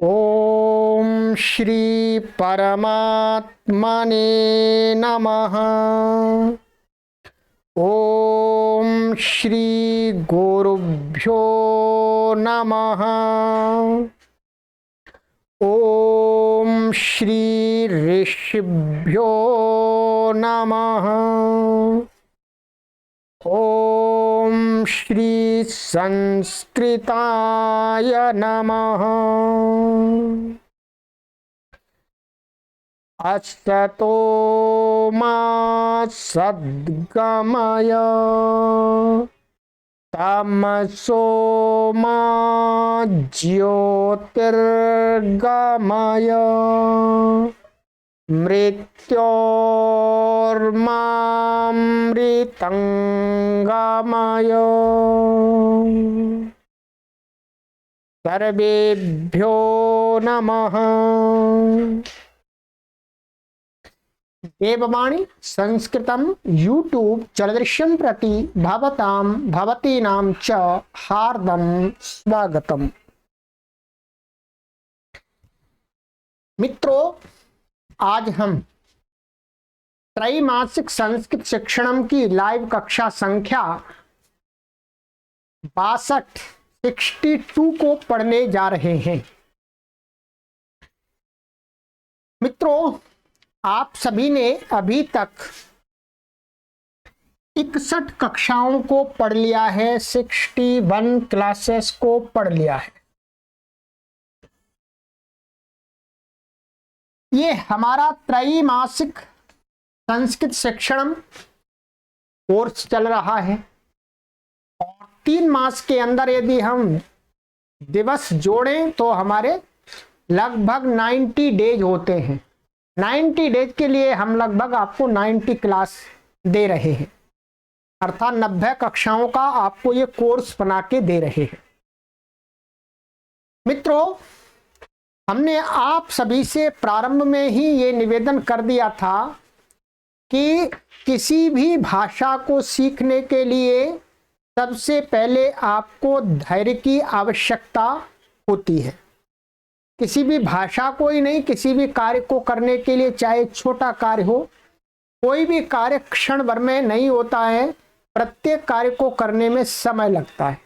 ओम श्री परमात्मने नमः। ओम श्री गुरुभ्यो नमः। ओम श्री ऋषिभ्यो नमः। ओम श्री संस्कृताय नमः। असतो मा सद्गमय तमसो मा ज्योतिर्गमय मृत्योर्मामृतंगमय। सर्वेभ्यो नमः। देववाणी संस्कृतम यूट्यूब चलदृश्यं प्रति भवतां भवतीनां च हार्दं स्वागतम। मित्रों, आज हम त्रैमासिक संस्कृत शिक्षणम की लाइव कक्षा संख्या 62 को पढ़ने जा रहे हैं। मित्रों, आप सभी ने अभी तक 61 कक्षाओं को पढ़ लिया है, 61 क्लासेस को पढ़ लिया है। ये हमारा त्रैमासिक संस्कृत शिक्षण कोर्स चल रहा है और 3 मास के अंदर यदि हम दिवस जोड़ें तो हमारे लगभग 90 डेज होते हैं। 90 डेज के लिए हम लगभग आपको 90 क्लास दे रहे हैं, अर्थात 90 कक्षाओं का आपको ये कोर्स बना के दे रहे हैं। मित्रों, हमने आप सभी से प्रारंभ में ही ये निवेदन कर दिया था कि किसी भी भाषा को सीखने के लिए सबसे पहले आपको धैर्य की आवश्यकता होती है। किसी भी भाषा को ही नहीं, किसी भी कार्य को करने के लिए, चाहे छोटा कार्य हो, कोई भी कार्य क्षण भर में नहीं होता है। प्रत्येक कार्य को करने में समय लगता है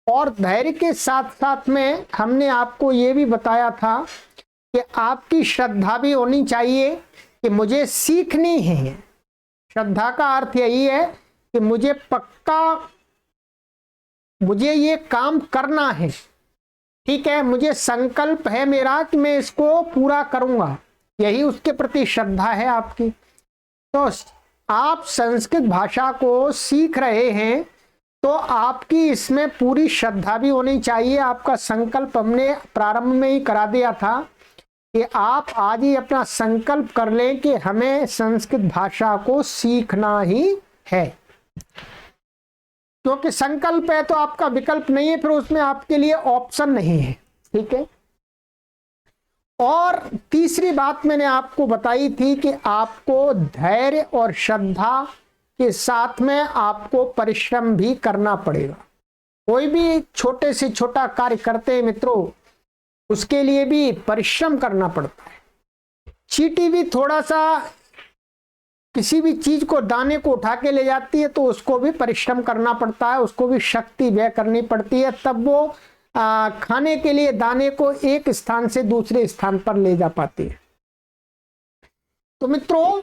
और धैर्य के साथ साथ में हमने आपको ये भी बताया था कि आपकी श्रद्धा भी होनी चाहिए कि मुझे सीखनी है। श्रद्धा का अर्थ यही है कि मुझे पक्का मुझे ये काम करना है। ठीक है, मुझे संकल्प है मेरा कि मैं इसको पूरा करूंगा, यही उसके प्रति श्रद्धा है आपकी। तो आप संस्कृत भाषा को सीख रहे हैं तो आपकी इसमें पूरी श्रद्धा भी होनी चाहिए। आपका संकल्प हमने प्रारंभ में ही करा दिया था कि आप आज ही अपना संकल्प कर लें कि हमें संस्कृत भाषा को सीखना ही है, क्योंकि संकल्प है तो आपका विकल्प नहीं है, फिर उसमें आपके लिए ऑप्शन नहीं है। ठीक है। और तीसरी बात मैंने आपको बताई थी कि आपको धैर्य और श्रद्धा के साथ में आपको परिश्रम भी करना पड़ेगा। कोई भी छोटे से छोटा कार्य करते हैं मित्रों, उसके लिए भी परिश्रम करना पड़ता है। चींटी भी थोड़ा सा किसी भी चीज को, दाने को उठा के ले जाती है तो उसको भी परिश्रम करना पड़ता है, उसको भी शक्ति व्यय करनी पड़ती है, तब वो खाने के लिए दाने को एक स्थान से दूसरे स्थान पर ले जा पाती है। तो मित्रों,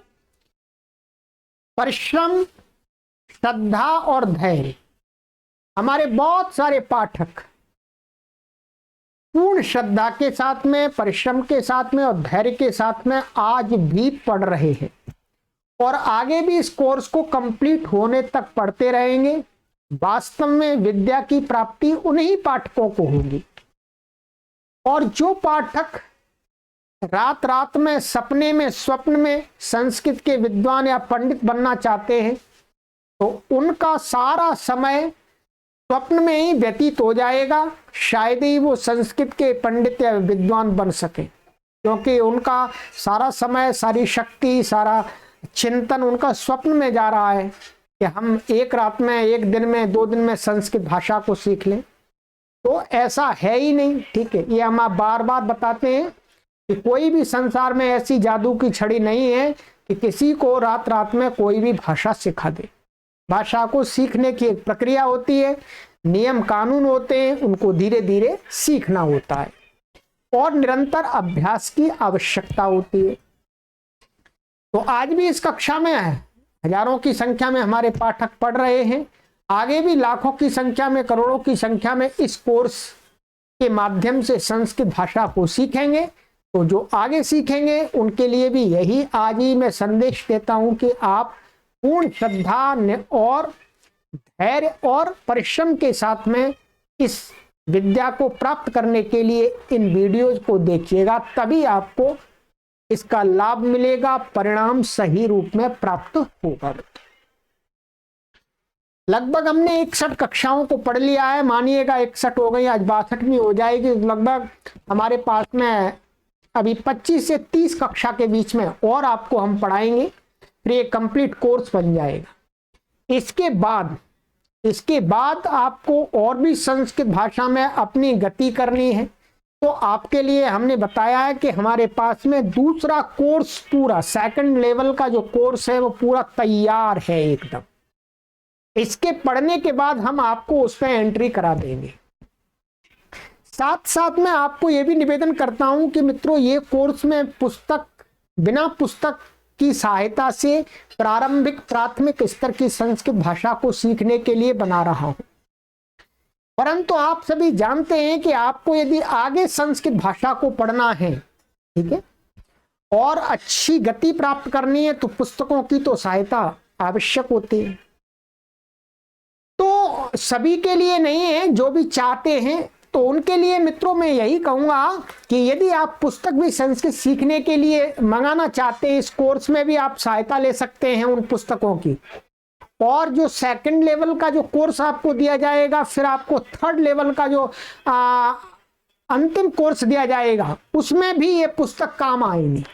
परिश्रम, श्रद्धा और धैर्य, हमारे बहुत सारे पाठक पूर्ण श्रद्धा के साथ में, परिश्रम के साथ में और धैर्य के साथ में आज भी पढ़ रहे हैं और आगे भी इस कोर्स को कंप्लीट होने तक पढ़ते रहेंगे। वास्तव में विद्या की प्राप्ति उन्हीं पाठकों को होगी। और जो पाठक रात रात में, सपने में, स्वप्न में संस्कृत के विद्वान या पंडित बनना चाहते हैं तो उनका सारा समय स्वप्न में ही व्यतीत हो जाएगा। शायद ही वो संस्कृत के पंडित या विद्वान बन सके, क्योंकि उनका सारा समय, सारी शक्ति, सारा चिंतन उनका स्वप्न में जा रहा है कि हम एक रात में, एक दिन में, 2 दिन में संस्कृत भाषा को सीख लें। तो ऐसा है ही नहीं, ठीक है। ये हम आप बार बार बताते हैं कि कोई भी संसार में ऐसी जादू की छड़ी नहीं है कि किसी को रात रात में कोई भी भाषा सिखा दे। भाषा को सीखने की एक प्रक्रिया होती है, नियम कानून होते हैं, उनको धीरे धीरे सीखना होता है और निरंतर अभ्यास की आवश्यकता होती है। तो आज भी इस कक्षा में हजारों की संख्या में हमारे पाठक पढ़ रहे हैं, आगे भी लाखों की संख्या में, करोड़ों की संख्या में इस कोर्स के माध्यम से संस्कृत भाषा को सीखेंगे। तो जो आगे सीखेंगे उनके लिए भी यही आज ही मैं संदेश देता हूं कि आप पूर्ण श्रद्धा और धैर्य और परिश्रम के साथ में इस विद्या को प्राप्त करने के लिए इन वीडियोज को देखिएगा, तभी आपको इसका लाभ मिलेगा, परिणाम सही रूप में प्राप्त होगा। लगभग हमने 61 कक्षाओं को पढ़ लिया है, मानिएगा 61 हो गई, आज 62वीं हो जाएगी। लगभग हमारे पास में अभी 25 से 30 कक्षा के बीच में और आपको हम पढ़ाएंगे, फिर ये कंप्लीट कोर्स बन जाएगा। इसके बाद आपको और भी संस्कृत भाषा में अपनी गति करनी है, तो आपके लिए हमने बताया है कि हमारे पास में दूसरा कोर्स पूरा सेकंड लेवल का जो कोर्स है वो पूरा तैयार है एकदम। इसके पढ़ने के बाद हम आपको उसमें एंट्री करा देंगे। साथ साथ में आपको यह भी निवेदन करता हूं कि मित्रों, ये कोर्स में बिना पुस्तक की सहायता से प्राथमिक स्तर की संस्कृत भाषा को सीखने के लिए बना रहा हूं। परंतु आप सभी जानते हैं कि आपको यदि आगे संस्कृत भाषा को पढ़ना है, ठीक है, और अच्छी गति प्राप्त करनी है, तो पुस्तकों की तो सहायता आवश्यक होती है। तो सभी के लिए नहीं है, जो भी चाहते हैं तो उनके लिए मित्रों मैं यही कहूंगा कि यदि आप पुस्तक भी संस्कृत सीखने के लिए मंगाना चाहते हैं, इस कोर्स में भी आप सहायता ले सकते हैं उन पुस्तकों की। और जो सेकंड लेवल का जो कोर्स आपको दिया जाएगा, फिर आपको थर्ड लेवल का जो अंतिम कोर्स दिया जाएगा, उसमें भी ये पुस्तक काम आएंगी।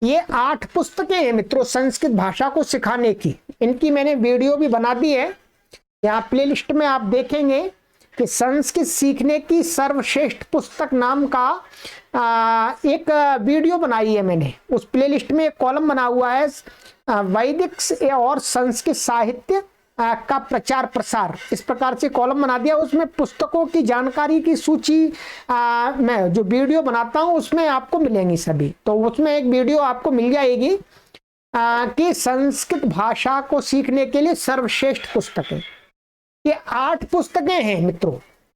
ये 8 पुस्तकें हैं मित्रों संस्कृत भाषा को सिखाने की। इनकी मैंने वीडियो भी बना दी है, यहाँ प्लेलिस्ट में आप देखेंगे कि संस्कृत सीखने की सर्वश्रेष्ठ पुस्तक नाम का एक वीडियो बनाई है मैंने। उस प्लेलिस्ट में एक कॉलम बना हुआ है वैदिक और संस्कृत साहित्य का प्रचार प्रसार, इस प्रकार से कॉलम बना दिया। उसमें पुस्तकों की जानकारी की सूची मैं जो वीडियो बनाता हूं उसमें आपको मिलेंगी सभी। तो उसमें एक वीडियो आपको मिल जाएगी कि संस्कृत भाषा को सीखने के लिए सर्वश्रेष्ठ पुस्तकें। ये 8 पुस्तकें हैं मित्रों,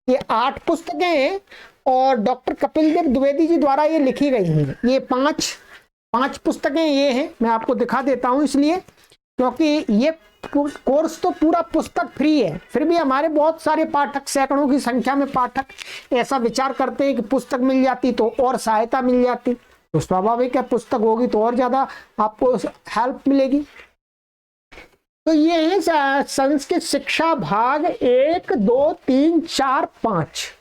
ये 8 पुस्तकें हैं और डॉक्टर कपिल देव द्विवेदी जी द्वारा ये लिखी गई हैं। ये 5 पुस्तकें ये हैं, मैं आपको दिखा देता हूं इसलिए, क्योंकि ये कोर्स तो पूरा पुस्तक फ्री है, फिर भी हमारे बहुत सारे पाठक, सैकड़ों की संख्या में पाठक ऐसा विचार करते हैं कि पुस्तक मिल जाती तो और सहायता मिल जाती। तो स्वाभाविक है, पुस्तक होगी तो और ज्यादा आपको हेल्प मिलेगी। तो ये है संस्कृत शिक्षा भाग 1, 2, 3, 4, 5।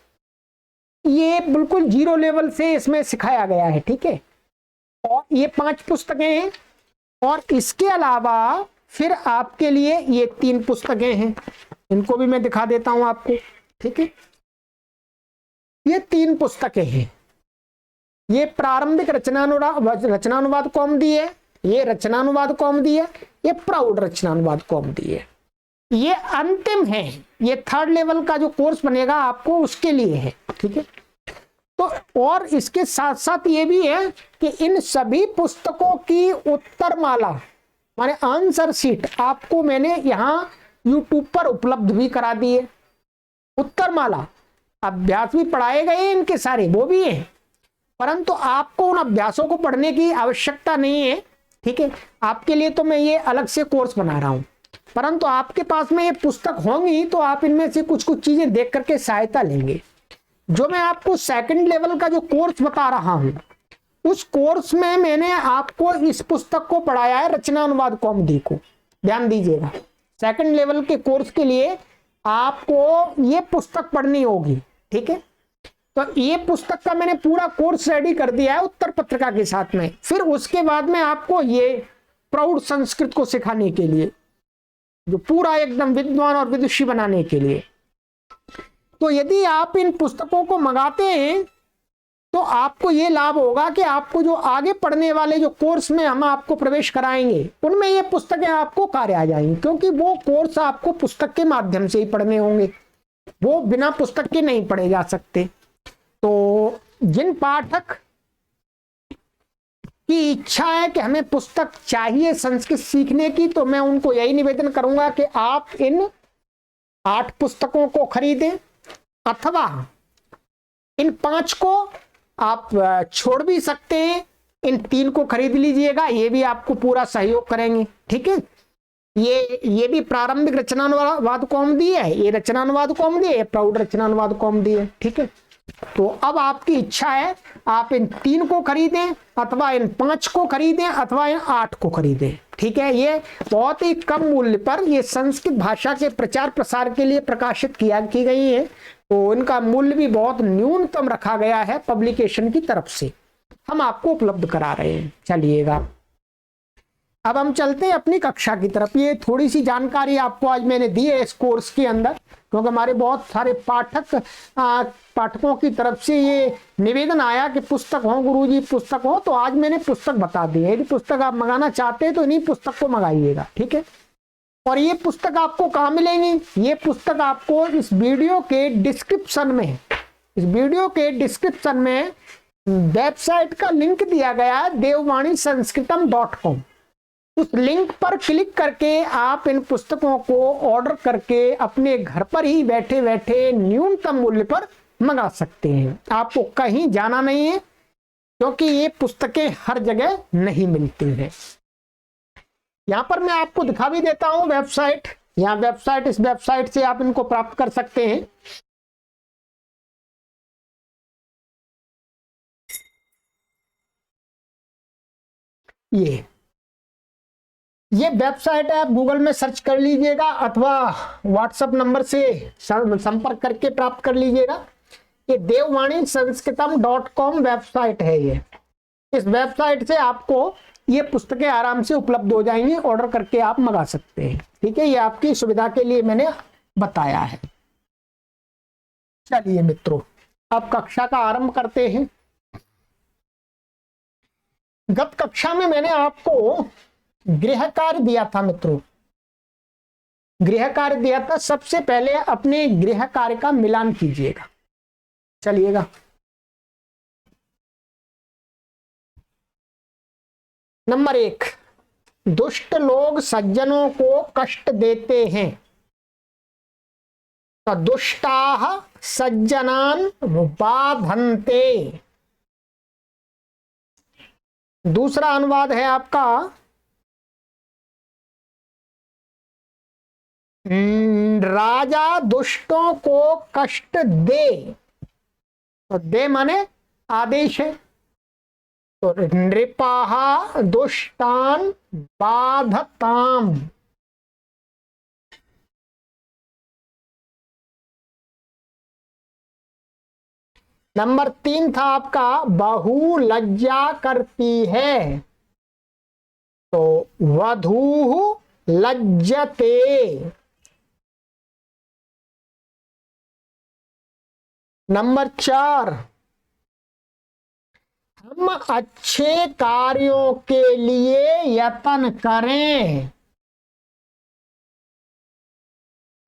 ये बिल्कुल 0 लेवल से इसमें सिखाया गया है, ठीक है। और ये 5 पुस्तकें हैं और इसके अलावा फिर आपके लिए ये 3 पुस्तकें हैं, इनको भी मैं दिखा देता हूं आपको, ठीक है। ये 3 पुस्तकें हैं। ये प्रारंभिक रचनानुवाद कौमुदी है, ये रचनानुवाद कौमुदी है, ये प्रौढ़ रचनानुवाद कौमुदी है। ये अंतिम है, ये 3rd लेवल का जो कोर्स बनेगा आपको उसके लिए है, ठीक है। तो और इसके साथ साथ ये भी है कि इन सभी पुस्तकों की उत्तरमाला माने आंसर शीट आपको मैंने यहाँ YouTube पर उपलब्ध भी करा दी है। उत्तरमाला अभ्यास भी पढ़ाए गए इनके सारे, वो भी है, परंतु आपको उन अभ्यासों को पढ़ने की आवश्यकता नहीं है, ठीक है। आपके लिए तो मैं ये अलग से कोर्स बना रहा हूं, परंतु आपके पास में ये पुस्तक होंगी तो आप इनमें से कुछ चीजें देख करके सहायता लेंगे। जो मैं आपको सेकंड लेवल का जो कोर्स बता रहा हूं, उस कोर्स में मैंने आपको इस पुस्तक को पढ़ाया है, रचनानुवाद कौमुदी को। ध्यान दीजिएगा, सेकंड लेवल के कोर्स के लिए आपको ये पुस्तक पढ़नी होगी, ठीक है। तो ये पुस्तक का मैंने पूरा कोर्स रेडी कर दिया है उत्तर पत्रिका के साथ में। फिर उसके बाद में आपको ये प्रौढ़ संस्कृत को सिखाने के लिए, जो पूरा एकदम विद्वान और विदुषी बनाने के लिए, तो यदि आप इन पुस्तकों को मंगाते हैं तो आपको ये लाभ होगा कि आपको जो आगे पढ़ने वाले जो कोर्स में हम आपको प्रवेश कराएंगे उनमें ये पुस्तकें आपको कार्य आ जाएंगी, क्योंकि वो कोर्स आपको पुस्तक के माध्यम से ही पढ़ने होंगे, वो बिना पुस्तक के नहीं पढ़े जा सकते। तो जिन पाठक की इच्छा है कि हमें पुस्तक चाहिए संस्कृत सीखने की, तो मैं उनको यही निवेदन करूंगा कि आप इन 8 पुस्तकों को खरीदें, अथवा इन 5 को आप छोड़ भी सकते हैं, इन 3 को खरीद लीजिएगा, ये भी आपको पूरा सहयोग करेंगे। ठीक है, ये भी प्रारंभिक रचनानुवाद कौमुदी है, ये रचनानुवाद कौमुदी है, ये प्रौढ़ रचनानुवाद कौमुदी है। ठीक है, तो अब आपकी इच्छा है, आप इन 3 को खरीदें, अथवा इन 5 को खरीदें, अथवा इन 8 को खरीदें। ठीक है, ये बहुत ही कम मूल्य पर ये संस्कृत भाषा के प्रचार प्रसार के लिए प्रकाशित की गई है, तो इनका मूल्य भी बहुत न्यूनतम रखा गया है पब्लिकेशन की तरफ से, हम आपको उपलब्ध करा रहे हैं। चलिएगा, अब हम चलते हैं अपनी कक्षा की तरफ। ये थोड़ी सी जानकारी आपको आज मैंने दी है इस कोर्स के अंदर, क्योंकि हमारे बहुत सारे पाठकों की तरफ से ये निवेदन आया कि पुस्तक हो गुरुजी, पुस्तक हो, तो आज मैंने पुस्तक बता दी है। यदि पुस्तक आप मंगाना चाहते हैं तो इन्हीं पुस्तक को मंगाइएगा। ठीक है, और ये पुस्तक आपको कहाँ मिलेंगी? ये पुस्तक आपको इस वीडियो के डिस्क्रिप्शन में, इस वीडियो के डिस्क्रिप्शन में वेबसाइट का लिंक दिया गया है, devvanisanskritam.com। उस लिंक पर क्लिक करके आप इन पुस्तकों को ऑर्डर करके अपने घर पर ही बैठे बैठे न्यूनतम मूल्य पर मंगा सकते हैं। आपको कहीं जाना नहीं है, क्योंकि ये पुस्तकें हर जगह नहीं मिलती हैं। यहां पर मैं आपको दिखा भी देता हूं वेबसाइट, यहाँ वेबसाइट, इस वेबसाइट से आप इनको प्राप्त कर सकते हैं। ये वेबसाइट है, आप गूगल में सर्च कर लीजिएगा, अथवा व्हाट्सएप नंबर से संपर्क करके प्राप्त कर लीजिएगा। ये devvanisanskritam.com वेबसाइट है। ये इस वेबसाइट से आपको ये पुस्तकें आराम से उपलब्ध हो जाएंगी, ऑर्डर करके आप मंगा सकते हैं। ठीक है, ये आपकी सुविधा के लिए मैंने बताया है। चलिए मित्रों, अब कक्षा का आरंभ करते हैं। गत कक्षा में मैंने आपको गृह कार्य दिया था मित्रों, गृह कार्य दिया था। सबसे पहले अपने गृह कार्य का मिलान कीजिएगा। चलिएगा, नंबर 1, दुष्ट लोग सज्जनों को कष्ट देते हैं, तो दुष्टाः सज्जनान बाधन्ते। दूसरा अनुवाद है आपका, राजा दुष्टों को कष्ट दे, तो दे माने आदेश है, तो नृपाः दुष्टान बाधताम। नंबर 3 था आपका, बहु लज्जा करती है, तो वधूः लज्जते। नंबर 4, हम अच्छे कार्यों के लिए यत्न करें,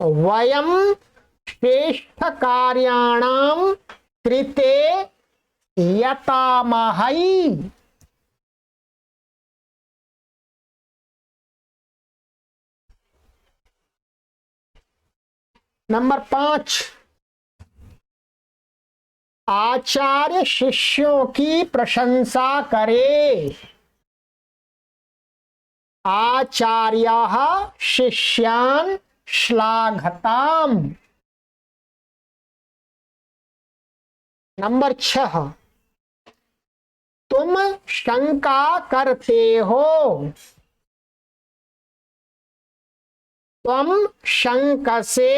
वयम श्रेष्ठ कार्याणाम कृते यतामहै। नंबर 5, आचार्य शिष्यों की प्रशंसा करे, आचार्याः शिष्यान् श्लाघताम। नंबर 6, तुम शंका करते हो, त्वं शंकसे।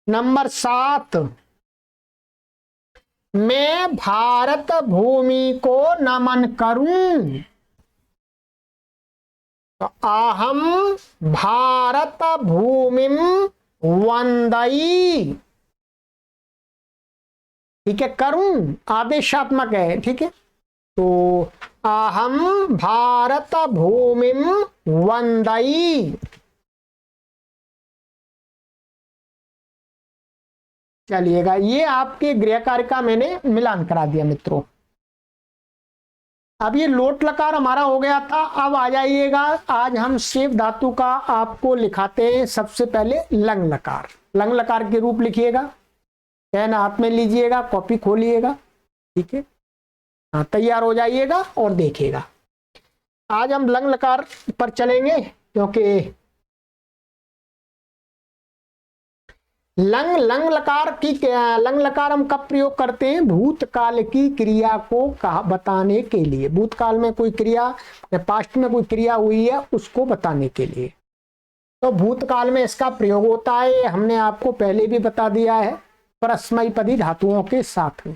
नंबर 7, मैं भारत भूमि को नमन करूं। तो अहम भारत भूमिम वंदई। ठीक है, करूं आदेशात्मक है। ठीक है, तो अहम भारत भूमिम वंदई। चलिएगा, ये आपके गृह कार्य का मैंने मिलान करा दिया मित्रों। अब ये लोट लकार हमारा हो गया था। अब आ जाइएगा, आज हम सेव धातु का आपको लिखाते हैं। सबसे पहले लंग लकार। लंग लकार के रूप लिखिएगा, पेन हाथ में लीजिएगा, कॉपी खोलिएगा। ठीक है, हाँ, तैयार हो जाइएगा और देखिएगा। आज हम लंग लकार पर चलेंगे, क्योंकि लंग लंग लकार की लंग लकार हम कब प्रयोग करते हैं? भूतकाल की क्रिया को बताने के लिए। भूतकाल में कोई क्रिया या पास्ट में कोई क्रिया हुई है उसको बताने के लिए, तो भूतकाल में इसका प्रयोग होता है। हमने आपको पहले भी बता दिया है, परस्मैपदी धातुओं के साथ में।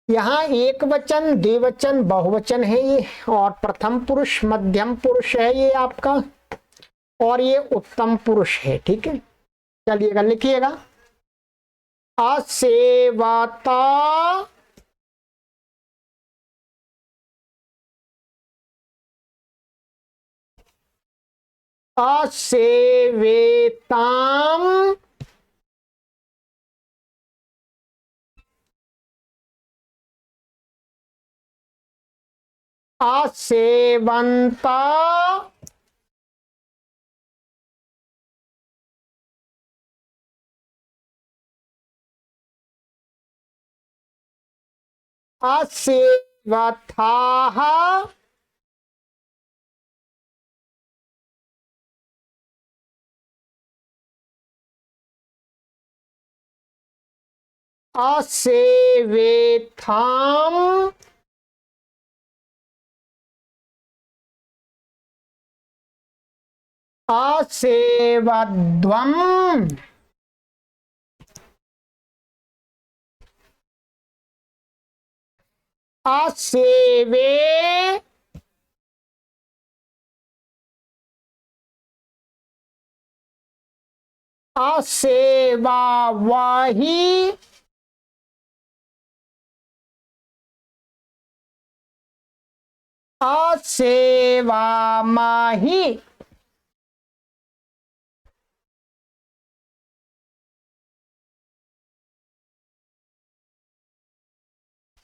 यहाँ एक वचन, द्विवचन, बहुवचन है ये, और प्रथम पुरुष, मध्यम पुरुष है ये आपका, और ये उत्तम पुरुष है। ठीक है, चलिएगा, लिखिएगा। असेवता, असेवेताम, असेवंता, असेवथाः, असेवेथाम, असेवध्वम्, असेवे, असेवावहि, असेवामहि।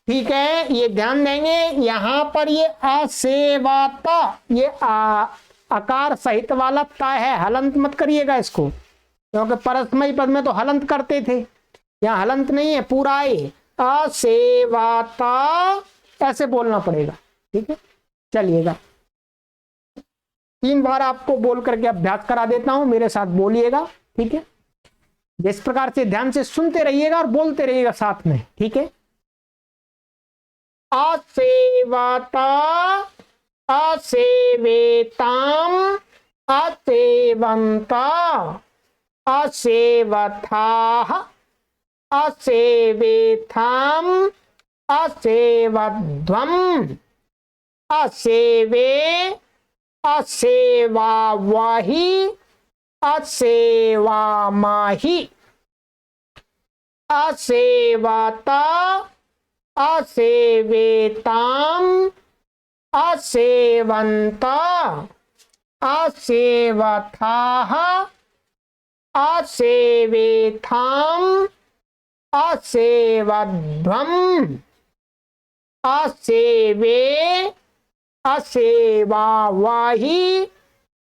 ठीक है, ये ध्यान देंगे, यहां पर ये असेवाता, ये आकार सहित वाला ता है, हलंत मत करिएगा इसको, क्योंकि परस्मयी पद में तो हलंत करते थे, यहाँ हलंत नहीं है, पूरा है असेवाता, ऐसे बोलना पड़ेगा। ठीक है, चलिएगा, 3 बार आपको बोल करके अभ्यास करा देता हूं, मेरे साथ बोलिएगा। ठीक है, जिस प्रकार से ध्यान से सुनते रहिएगा और बोलते रहिएगा साथ में। ठीक है, असेवता, असेवेताम, असेवंता, असेवथाः, असेवेथाम, असेवध्वम्, असेवे, असेवावहि, असेवामहि, असेवता, असेवेताम, असेवंता, असेवथाः, असेवेथाम, असेवध्वम्, असेवे, असेवावहि,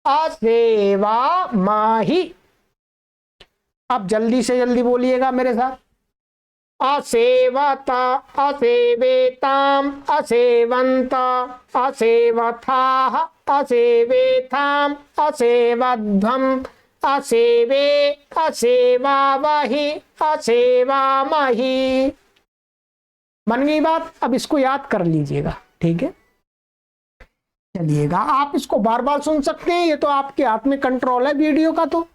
असेवामहि। अब जल्दी से जल्दी बोलिएगा मेरे साथ। असेवता, असेवेताम, असेवंता, असेवथाः, असेवेथाम, असेवध्वम्, असेवे, असेवावहि, असेवामहि। बन गई बात, अब इसको याद कर लीजिएगा। ठीक है, चलिएगा, आप इसको बार बार सुन सकते हैं, ये तो आपके हाथ में कंट्रोल है वीडियो का। तो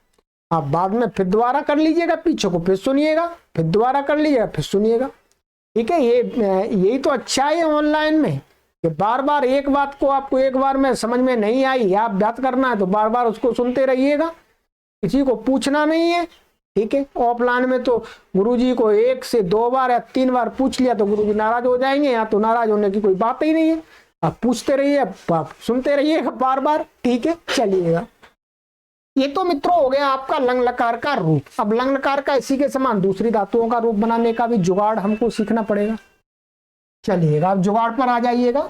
आप बाद में फिर दोबारा कर लीजिएगा, पीछे को फिर सुनिएगा, फिर दोबारा कर लीजिएगा, फिर सुनिएगा। ठीक है, ये यही तो अच्छा है ऑनलाइन में कि बार बार एक बात को आपको एक बार में समझ में नहीं आई, आप बात करना है तो बार बार उसको सुनते रहिएगा, किसी को पूछना नहीं है। ठीक है, ऑफलाइन में तो गुरुजी को 1 से 2 बार या 3 बार पूछ लिया तो गुरुजी नाराज हो जाएंगे, यहाँ तो नाराज होने की कोई बात ही नहीं है। आप पूछते रहिए, आप सुनते रहिएगा बार बार। ठीक है, चलिएगा। ये तो मित्रों हो गया आपका लंग लकार का रूप। अब लंग लकार का इसी के समान दूसरी धातुओं का रूप बनाने का भी जुगाड़ हमको सीखना पड़ेगा। चलिएगा, अब जुगाड़ पर आ जाइएगा।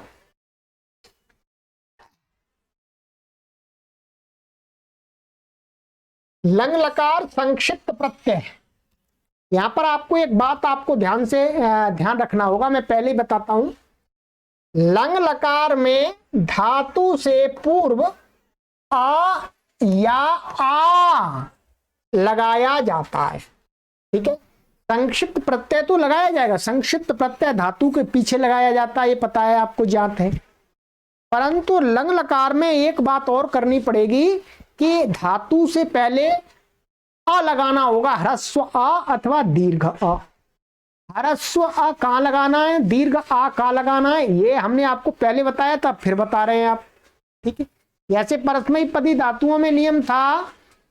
लंग लकार संक्षिप्त प्रत्यय। यहां पर आपको एक बात आपको ध्यान रखना होगा, मैं पहले ही बताता हूं। लंग लकार में धातु से पूर्व आ या आ लगाया जाता है। ठीक है, संक्षिप्त प्रत्यय तो लगाया जाएगा, संक्षिप्त प्रत्यय धातु के पीछे लगाया जाता है, ये पता है आपको, ज्ञात है। परंतु लंग लकार में एक बात और करनी पड़ेगी कि धातु से पहले अ लगाना होगा, ह्रस्व अ अथवा दीर्घ अ। ह्रस्व अ कहां लगाना है, दीर्घ आ कहां लगाना है, ये हमने आपको पहले बताया था, फिर बता रहे हैं आप। ठीक है, जैसे परस्मैपदी धातुओं में नियम था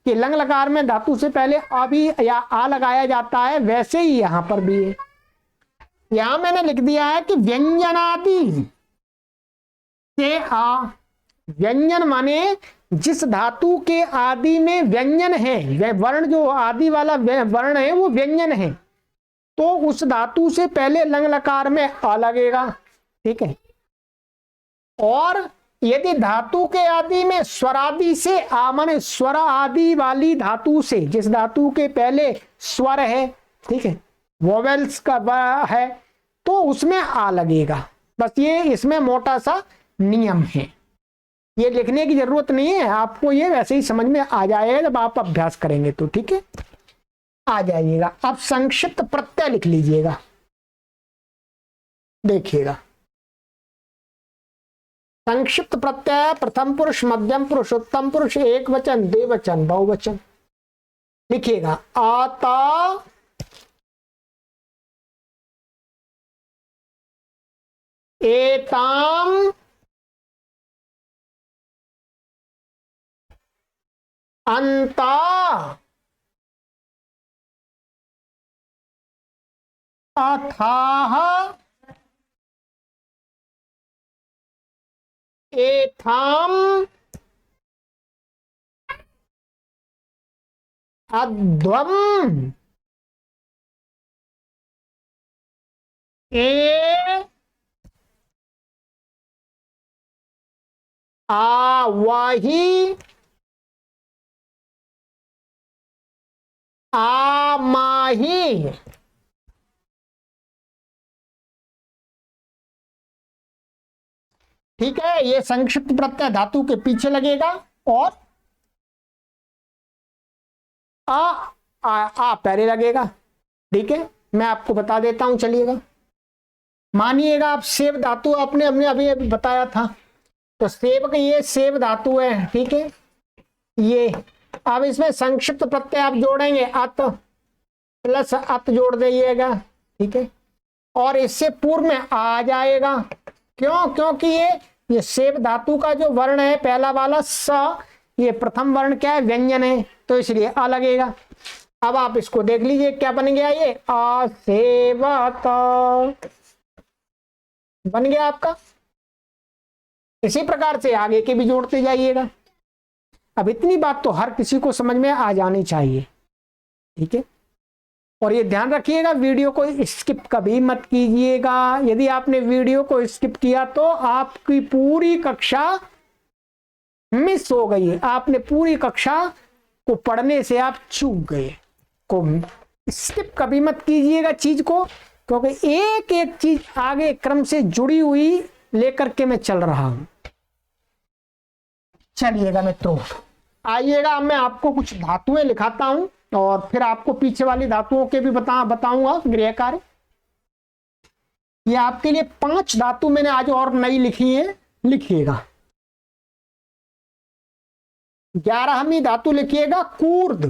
कि लंग लकार में धातु से पहले अ भी या आ लगाया जाता है, वैसे ही यहां पर भी है। यहां मैंने लिख दिया है कि व्यंजनादि से आ। व्यंजन माने जिस धातु के आदि में व्यंजन है, वह वर्ण जो आदि वाला वर्ण है वो व्यंजन है, तो उस धातु से पहले लंग लकार में अ लगेगा। ठीक है, और यदि धातु के आदि में स्वरादि से आ माने स्वर आदि वाली धातु से, जिस धातु के पहले स्वर है, ठीक है, वोवेल्स का है, तो उसमें आ लगेगा। बस ये इसमें मोटा सा नियम है, ये लिखने की जरूरत नहीं है, आपको ये वैसे ही समझ में आ जाएगा जब आप अभ्यास करेंगे तो। ठीक है, आ जाइएगा। अब संक्षिप्त प्रत्यय लिख लीजिएगा, देखिएगा। संक्षिप्त प्रत्यय प्रथम पुरुष, मध्यम पुरुष, उत्तम पुरुष, एक वचन, द्विवचन, बहुवचन। लिखिएगा, आता, एताम, अंता, अथाह, एथाम, अध्वम, ए आवाही, आमाही। ठीक है, ये संक्षिप्त प्रत्यय धातु के पीछे लगेगा और आ पहले लगेगा। ठीक है, मैं आपको बता देता हूं, चलिएगा। मानिएगा आप सेव धातु आपने हमने अभी अभी बताया था, तो सेव का ये सेव धातु है। ठीक है, ये अब इसमें संक्षिप्त प्रत्यय आप जोड़ेंगे, अत प्लस अत जोड़ दीजिएगा। ठीक है, और इससे पूर्व में आ जाएगा। क्यों? क्योंकि ये सेव धातु का जो वर्ण है पहला वाला स, ये प्रथम वर्ण क्या है, व्यंजन है, तो इसलिए आ लगेगा। अब आप इसको देख लीजिए क्या बन गया, ये असेवत बन गया आपका। इसी प्रकार से आगे के भी जोड़ते जाइएगा। अब इतनी बात तो हर किसी को समझ में आ जानी चाहिए। ठीक है, और ये ध्यान रखिएगा, वीडियो को स्किप कभी मत कीजिएगा। यदि आपने वीडियो को स्किप किया तो आपकी पूरी कक्षा मिस हो गई है, आपने पूरी कक्षा को पढ़ने से आप चूक गए। को स्किप कभी मत कीजिएगा चीज को, क्योंकि एक एक चीज आगे क्रम से जुड़ी हुई लेकर के मैं चल रहा हूं। चलिएगा मित्रों, आइएगा, मैं आपको कुछ धातुएं लिखाता हूं और फिर आपको पीछे वाली धातुओं के भी बताऊंगा गृह कार्य। ये आपके लिए 5 धातु मैंने आज और नई लिखी है, लिखिएगा। 11वीं धातु लिखिएगा कूर्द।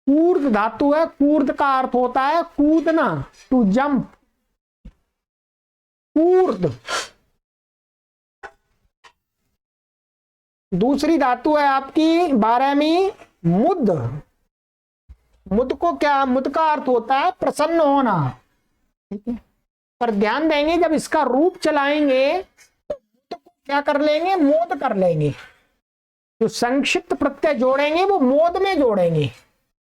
कूर्द धातु है, कूर्द का अर्थ होता है कूदना, टू जंप, कूर्द। दूसरी धातु है आपकी 12वीं मुद। मुद को क्या, मुद का अर्थ होता है प्रसन्न होना, ठीक है। पर ध्यान देंगे जब इसका रूप चलाएंगे तो मुद को क्या कर लेंगे, मोद कर लेंगे। जो संक्षिप्त प्रत्यय जोड़ेंगे वो मोद में जोड़ेंगे।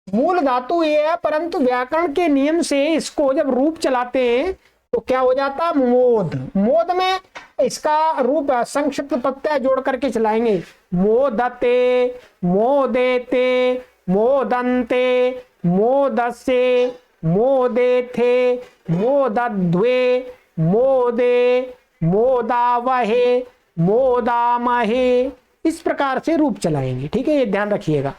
मूल धातु ये है, परंतु व्याकरण के नियम से इसको जब रूप चलाते हैं तो क्या हो जाता है, मोद। मोद में इसका रूप संक्षिप्त प्रत्यय जोड़ करके चलाएंगे। मोदते, मोदेते, मोदन्ते, मोदसे, मोदेथे, मोदद्वे, मोदे, मोदावहे, मोदामहे, इस प्रकार से रूप चलाएंगे, ठीक है। ये ध्यान रखिएगा।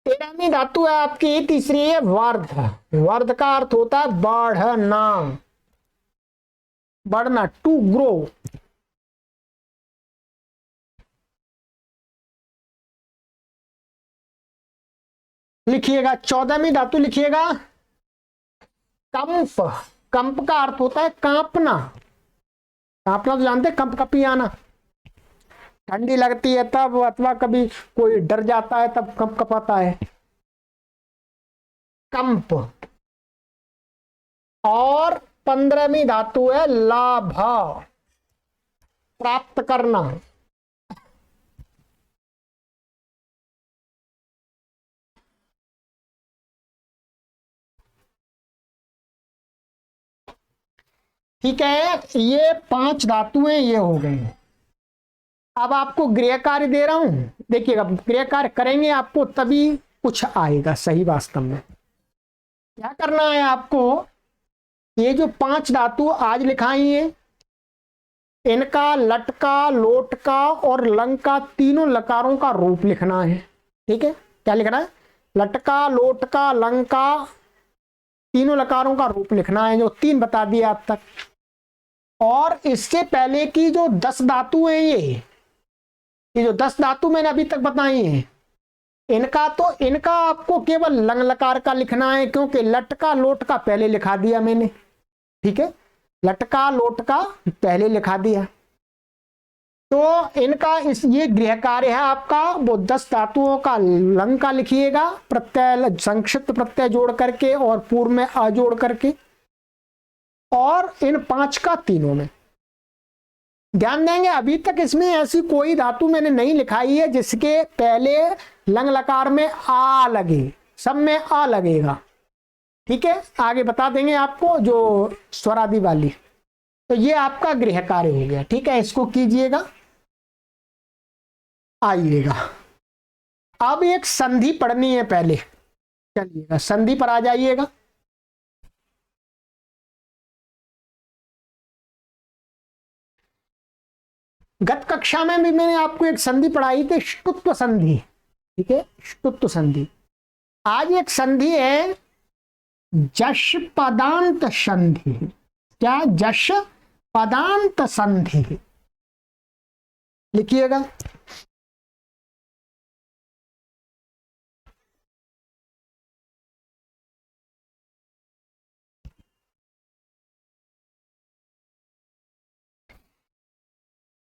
13वीं धातु है आपकी, तीसरी है वर्ध। वर्ध का अर्थ होता है बढ़ना, बढ़ना, टू ग्रो। लिखिएगा 14वीं धातु लिखिएगा कंप। कंप का अर्थ होता है कांपना। कांपना तो जानते हैं, कंप कपी आना, ठंडी लगती है तब, अथवा कभी कोई डर जाता है तब कंप कपाता है, कंप। और 15वीं धातु है लाभ, प्राप्त करना। ठीक है, ये 5 धातुएं ये हो गई। अब आपको गृह कार्य दे रहा हूं, देखिएगा गृह कार्य करेंगे आपको तभी कुछ आएगा सही। वास्तव में क्या करना है आपको, ये जो 5 धातु आज लिखाई है, इनका लटका, लोटका और लंका तीनों लकारों का रूप लिखना है, ठीक है। क्या लिखना है, लटका, लोटका, लंका, तीनों लकारों का रूप लिखना है, जो 3 बता दिए आप तक। और इससे पहले की जो 10 धातु है, ये जो 10 धातु मैंने अभी तक बताई हैं, इनका आपको केवल लंग लकार का लिखना है, क्योंकि लटका लोटका पहले लिखा दिया मैंने, ठीक है। लटका लोटका पहले लिखा दिया, तो इनका ये गृह कार्य है आपका। वो 10 धातुओं का लंग का लिखिएगा, प्रत्यय संक्षिप्त प्रत्यय जोड़ करके और पूर्व में अ जोड़ करके, और इन 5 का तीनों में। ध्यान देंगे अभी तक इसमें ऐसी कोई धातु मैंने नहीं लिखाई है जिसके पहले लंग लकार में आ लगे, सब में आ लगेगा, ठीक है। आगे बता देंगे आपको जो स्वरादि वाली। तो ये आपका गृह कार्य हो गया, ठीक है। इसको कीजिएगा, आइएगा। अब एक संधि पढ़नी है पहले, चलिएगा संधि पर आ जाइएगा। गत कक्षा में भी मैंने आपको एक संधि पढ़ाई थी, ष्टुत्व संधि, ठीक है, ष्टुत्व संधि। आज एक संधि है जश पदांत संधि। क्या, जश पदांत संधि, लिखिएगा।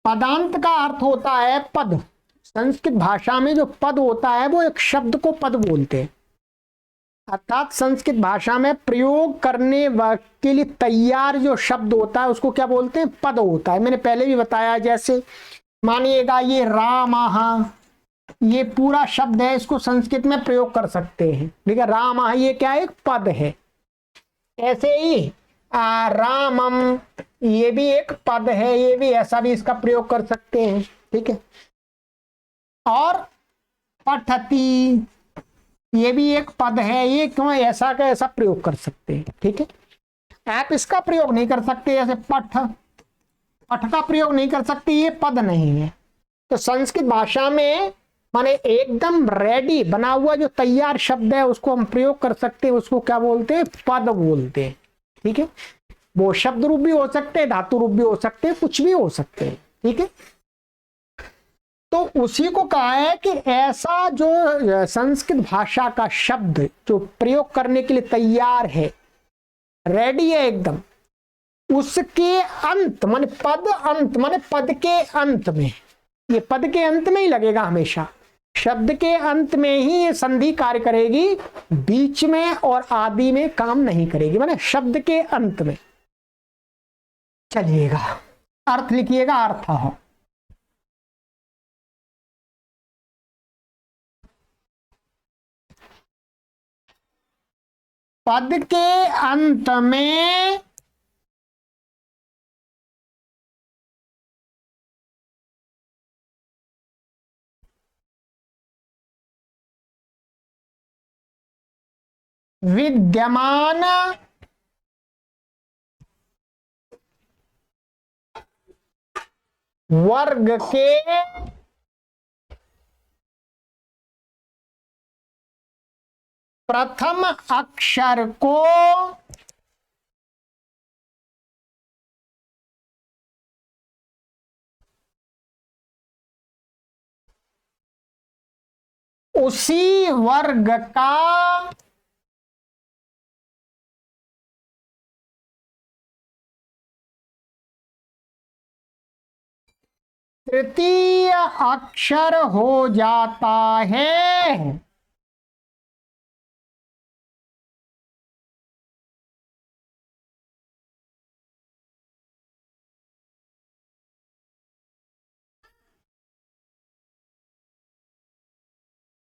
पदांत का अर्थ होता है पद। संस्कृत भाषा में जो पद होता है वो एक शब्द को पद बोलते हैं, अर्थात संस्कृत भाषा में प्रयोग करने के लिए तैयार जो शब्द होता है उसको क्या बोलते हैं, पद होता है। मैंने पहले भी बताया, जैसे मानिएगा ये रामः, ये पूरा शब्द है, इसको संस्कृत में प्रयोग कर सकते हैं, ठीक है। रामः ये क्या है, एक पद है। ऐसे ही रामम ये भी एक पद है, ये भी ऐसा भी इसका प्रयोग कर सकते हैं, ठीक है। और पठती ये भी एक पद है, ये क्यों ऐसा का ऐसा प्रयोग कर सकते हैं, ठीक है। आप इसका प्रयोग नहीं कर सकते, जैसे पठ, पठ का प्रयोग नहीं कर सकते, ये पद नहीं है। तो संस्कृत भाषा में माने एकदम रेडी बना हुआ जो तैयार शब्द है उसको हम प्रयोग कर सकते हैं, उसको क्या बोलते हैं, पद बोलते हैं, ठीक है। वो शब्द रूप भी हो सकते हैं, धातु रूप भी हो सकते हैं, कुछ भी हो सकते हैं, ठीक है। तो उसी को कहा है कि ऐसा जो संस्कृत भाषा का शब्द जो प्रयोग करने के लिए तैयार है, रेडी है एकदम, उसके अंत माने पद अंत माने पद के अंत में, ये पद के अंत में ही लगेगा हमेशा, शब्द के अंत में ही ये संधि कार्य करेगी, बीच में और आदि में काम नहीं करेगी, माने शब्द के अंत में। चलिएगा अर्थ लिखिएगा, अर्थ हो। पद के अंत में विद्यमान वर्ग के प्रथम अक्षर को उसी वर्ग का तृतीय अक्षर हो जाता है।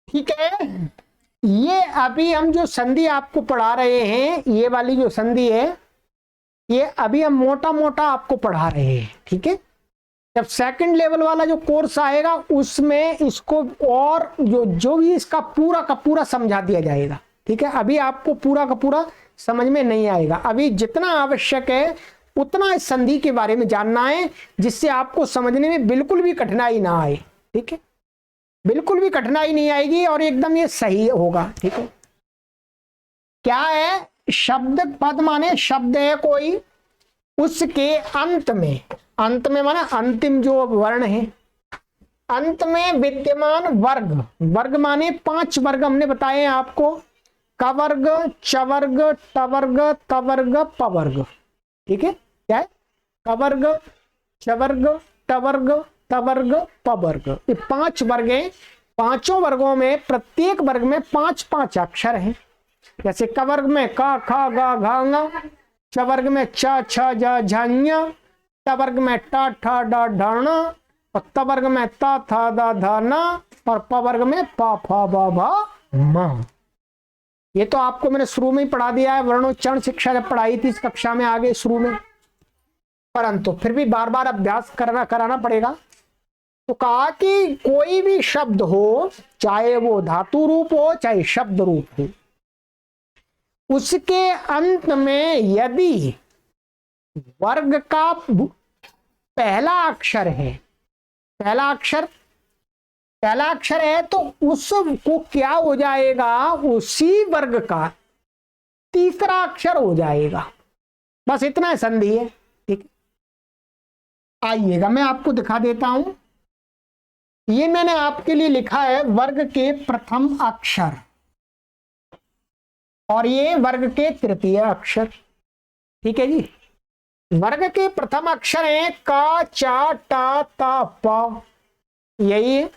ठीक है, ये अभी हम जो संधि आपको पढ़ा रहे हैं, ये वाली जो संधि है, ये अभी हम मोटा मोटा आपको पढ़ा रहे हैं। ठीक है, जब सेकंड लेवल वाला जो कोर्स आएगा उसमें इसको और जो भी इसका पूरा का पूरा समझा दिया जाएगा। ठीक है, अभी आपको पूरा का पूरा समझ में नहीं आएगा, अभी जितना आवश्यक है उतना इस संधि के बारे में जानना है, जिससे आपको समझने में बिल्कुल भी कठिनाई ना आए। ठीक है, बिल्कुल भी कठिनाई नहीं आएगी और एकदम ये सही होगा। ठीक है, क्या है शब्द? पद माने शब्द है कोई, उसके अंत में, अंत में माने अंतिम जो वर्ण है, अंत में विद्यमान वर्ग, वर्ग माने 5 वर्ग हमने बताए हैं आपको, कवर्ग, चवर्ग, टवर्ग, तवर्ग, पवर्ग। ठीक है, क्या है? कवर्ग, चवर्ग, टवर्ग, तवर्ग, पवर्ग, ये 5 वर्ग हैं। 5 वर्गों में प्रत्येक वर्ग में 5-5 अक्षर हैं। जैसे कवर्ग में का, खा, गा, घा, ङ, चवर्ग में च, छ, ज, झ, ञ, टवर्ग में ट, ठ, ड, ढ, ण, और तवर्ग में त, थ, द, ध, न, और पवर्ग में प, फ, ब, भ, म। ये तो आपको मैंने शुरू में ही पढ़ा दिया है, वर्णोच्चारण शिक्षा जब पढ़ाई थी इस कक्षा में आगे शुरू में, परंतु फिर भी बार बार अभ्यास कराना पड़ेगा। तो कहा कि कोई भी शब्द हो, चाहे वो धातु रूप हो चाहे शब्द रूप हो, उसके अंत में यदि वर्ग का पहला अक्षर है, पहला अक्षर है तो उसको क्या हो जाएगा? उसी वर्ग का तीसरा अक्षर हो जाएगा। बस इतना है संधि है। ठीक, आइएगा मैं आपको दिखा देता हूं। ये मैंने आपके लिए लिखा है वर्ग के प्रथम अक्षर, और ये वर्ग के तृतीय अक्षर। ठीक है जी, वर्ग के प्रथम अक्षर हैं का, चा, टा, ता, प, यही है।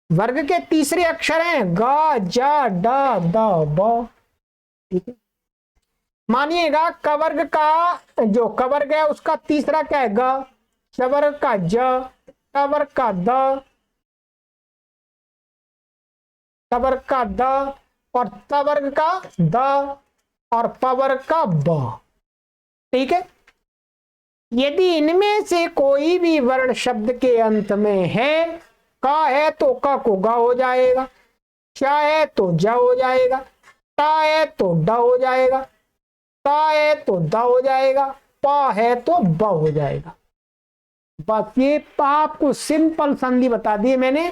वर्ग के तीसरे अक्षर हैं ग, ज, ड, द, ब। ठीक है, मानिएगा कवर्ग का जो कवर्ग है उसका तीसरा क्या है? ग, चवर्ग का ज, टवर्ग का द, टवर्ग का द, और तवर्ग का द, और पवर्ग का ब। ठीक है, यदि इनमें से कोई भी वर्ण शब्द के अंत में है, का है तो का को गा हो जाएगा, चा है तो ज हो जाएगा, ता है तो ड हो जाएगा, ता है तो द हो जाएगा, पा है तो ब हो जाएगा। बस ये आपको सिंपल संधि बता दिए मैंने।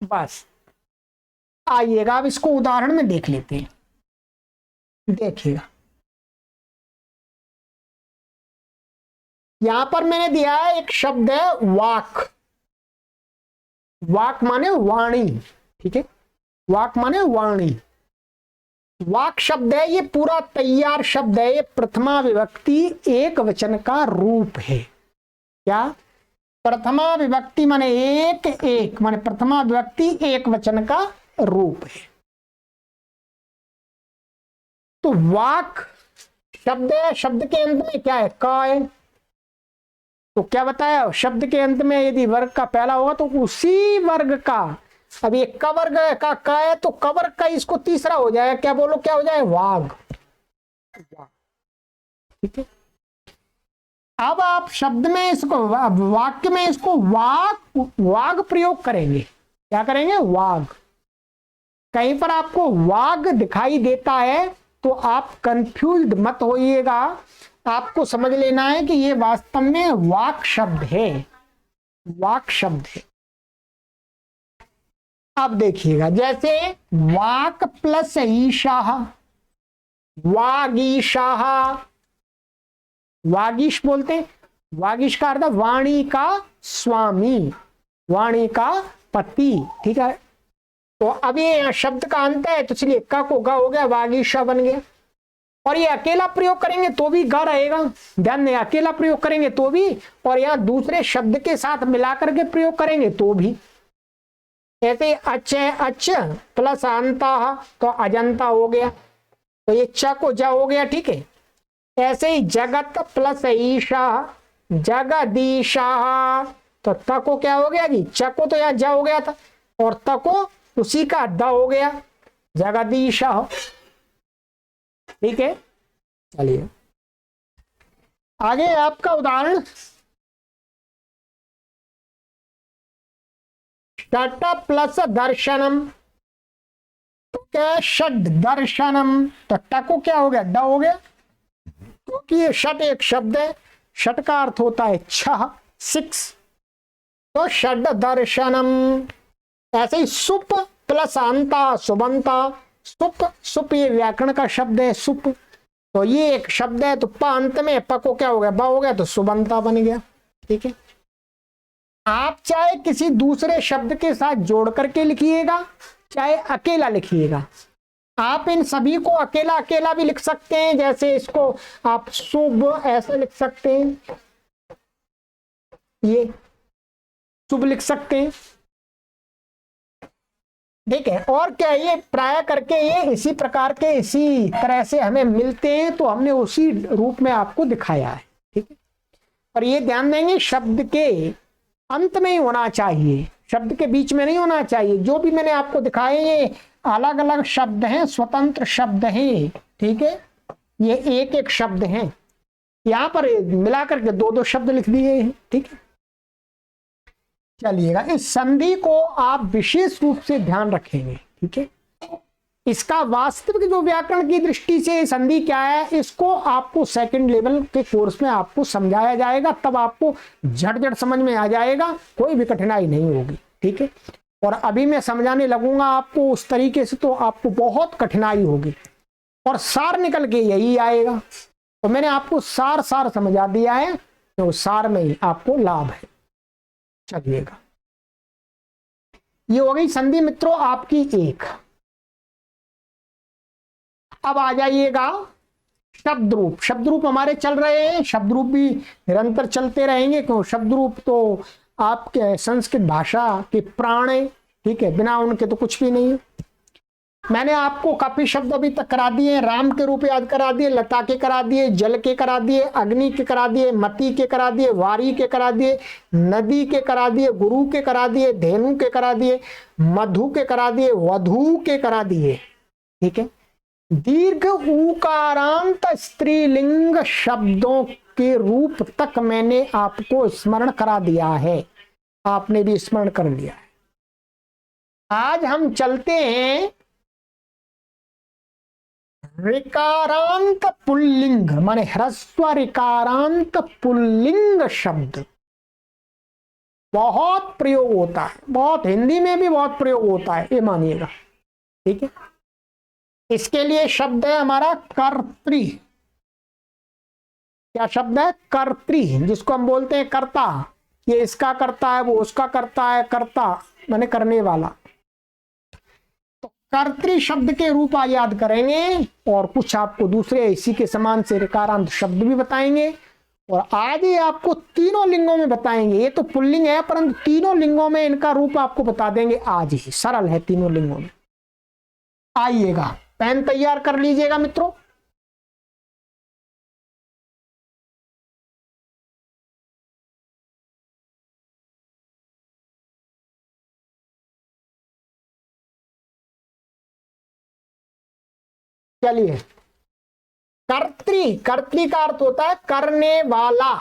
बस आइएगा अब इसको उदाहरण में देख लेते हैं। देखिएगा, यहां पर मैंने दिया है एक शब्द है वाक। वाक माने वाणी, ठीक है, वाक माने वाणी। वाक शब्द है ये पूरा तैयार शब्द है, ये प्रथमा विभक्ति एक वचन का रूप है। क्या? प्रथमा विभक्ति माने एक, एक माने प्रथमा विभक्ति एक वचन का रूप है। तो वाक शब्द है, शब्द के अंत में क्या है? का है। तो क्या बताया? शब्द के अंत में यदि वर्ग का पहला होगा तो उसी वर्ग का, अब ये क वर्ग का है तो क वर्ग का इसको तीसरा हो जाएगा, क्या बोलो, क्या हो जाए? वाग। ठीक है। अब आप शब्द में इसको, वाक्य में इसको वाग प्रयोग करेंगे। क्या करेंगे? वाग। कहीं पर आपको वाग दिखाई देता है तो आप कंफ्यूज्ड मत होइएगा, आपको समझ लेना है कि ये वास्तव में वाक शब्द है, वाक शब्द है। अब देखिएगा, जैसे वाक प्लस ईशाह, वागीशाह, वागीश बोलते हैं। वागीश का अर्थ वाणी का स्वामी, वाणी का पति, ठीक है। तो अब ये शब्द का अंत है तो चलिए का को गा हो गया, वागीशा बन गया। और ये अकेला प्रयोग करेंगे तो भी गा रहेगा, ध्यान दें, अकेला प्रयोग करेंगे तो भी, और या दूसरे शब्द के साथ मिलाकर के प्रयोग करेंगे तो भी। ऐसे अच्छ है, अच्छ प्लस अंता तो अजंता हो गया, तो ये च को जा हो गया, ठीक है। ऐसे ही जगत प्लस ईशा, जगदीशा, तो त को क्या हो गया जी? च को तो यहाँ जा हो गया था, और त को उसी का द हो गया, जगदीशा। ठीक है, चलिए आगे आपका उदाहरण, षट प्लस दर्शनम, तो क्या? षड दर्शनम, तो ट को क्या हो गया? ड हो गया, क्योंकि ये षट एक शब्द है, षट का अर्थ होता है 6, 6, तो षड दर्शनम। ऐसे ही सुप प्लस अंता, सुबंता, सुप, सुप ये व्याकरण का शब्द है, सुप, तो ये एक शब्द है, तो प अंत में, प को क्या हो गया? ब हो गया, तो सुबंता बन गया। ठीक है। आप चाहे किसी दूसरे शब्द के साथ जोड़ करके लिखिएगा, चाहे अकेला लिखिएगा, आप इन सभी को अकेला अकेला भी लिख सकते हैं। जैसे इसको आप शुभ ऐसे लिख सकते हैं, ये शुभ लिख सकते हैं, ठीक है। और क्या, ये प्राय करके ये इसी प्रकार के इसी तरह से हमें मिलते हैं, तो हमने उसी रूप में आपको दिखाया है, ठीक है। और ये ध्यान देंगे, शब्द के अंत में ही होना चाहिए, शब्द के बीच में नहीं होना चाहिए। जो भी मैंने आपको दिखाए ये अलग अलग शब्द हैं, स्वतंत्र शब्द हैं, ठीक है। ये एक एक शब्द हैं, यहां पर मिलाकर के दो दो शब्द लिख दिए हैं, ठीक है। चलिएगा, इस संधि को आप विशेष रूप से ध्यान रखेंगे, ठीक है। इसका वास्तविक जो व्याकरण की दृष्टि से संधि क्या है, इसको आपको सेकंड लेवल के कोर्स में आपको समझाया जाएगा, तब आपको झट झट समझ में आ जाएगा, कोई भी कठिनाई नहीं होगी, ठीक है। और अभी मैं समझाने लगूंगा आपको उस तरीके से, तो आपको बहुत कठिनाई होगी, और सार निकल के यही आएगा। तो मैंने आपको सार सार समझा दिया है, तो सार में ही आपको लाभ है। चलिएगा, ये हो गई संधि मित्रों आपकी एक। अब आ जाइएगा शब्द रूप। शब्द रूप हमारे चल रहे हैं, शब्द रूप भी निरंतर चलते रहेंगे, क्यों? शब्द रूप तो आपके संस्कृत भाषा के प्राण है, ठीक है, बिना उनके तो कुछ भी नहीं है। मैंने आपको काफी शब्द अभी तक करा दिए, राम के रूप याद करा दिए, लता के करा दिए, जल के करा दिए, अग्नि के करा दिए, मति के करा दिए, वारी के करा दिए, नदी के करा दिए, गुरु के करा दिए, धेनु के करा दिए, मधु के करा दिए, वधु के करा दिए, ठीक है। दीर्घ उकारांत स्त्रीलिंग शब्दों के रूप तक मैंने आपको स्मरण करा दिया है, आपने भी स्मरण कर लिया है। आज हम चलते हैं ऋकारांत पुल्लिंग, माने ह्रस्व ऋकारांत पुल्लिंग शब्द बहुत प्रयोग होता है, बहुत, हिंदी में भी बहुत प्रयोग होता है, ये मानिएगा, ठीक है। इसके लिए शब्द है हमारा कर्त्री। क्या शब्द है? कर्त्री, जिसको हम बोलते हैं कर्ता। ये इसका करता है, वो उसका करता है, कर्ता, माने करने वाला। तो कर्तृ शब्द के रूप आज याद करेंगे और कुछ आपको दूसरे इसी के समान से ऋकारांत शब्द भी बताएंगे और आज ही आपको तीनों लिंगों में बताएंगे। ये तो पुल्लिंग है परंतु तीनों लिंगों में इनका रूप आपको बता देंगे आज ही, सरल है तीनों लिंगों में। आइएगा, पेन तैयार कर लीजिएगा मित्रों। चलिए, कर्तृ का अर्थ होता है करने वाला,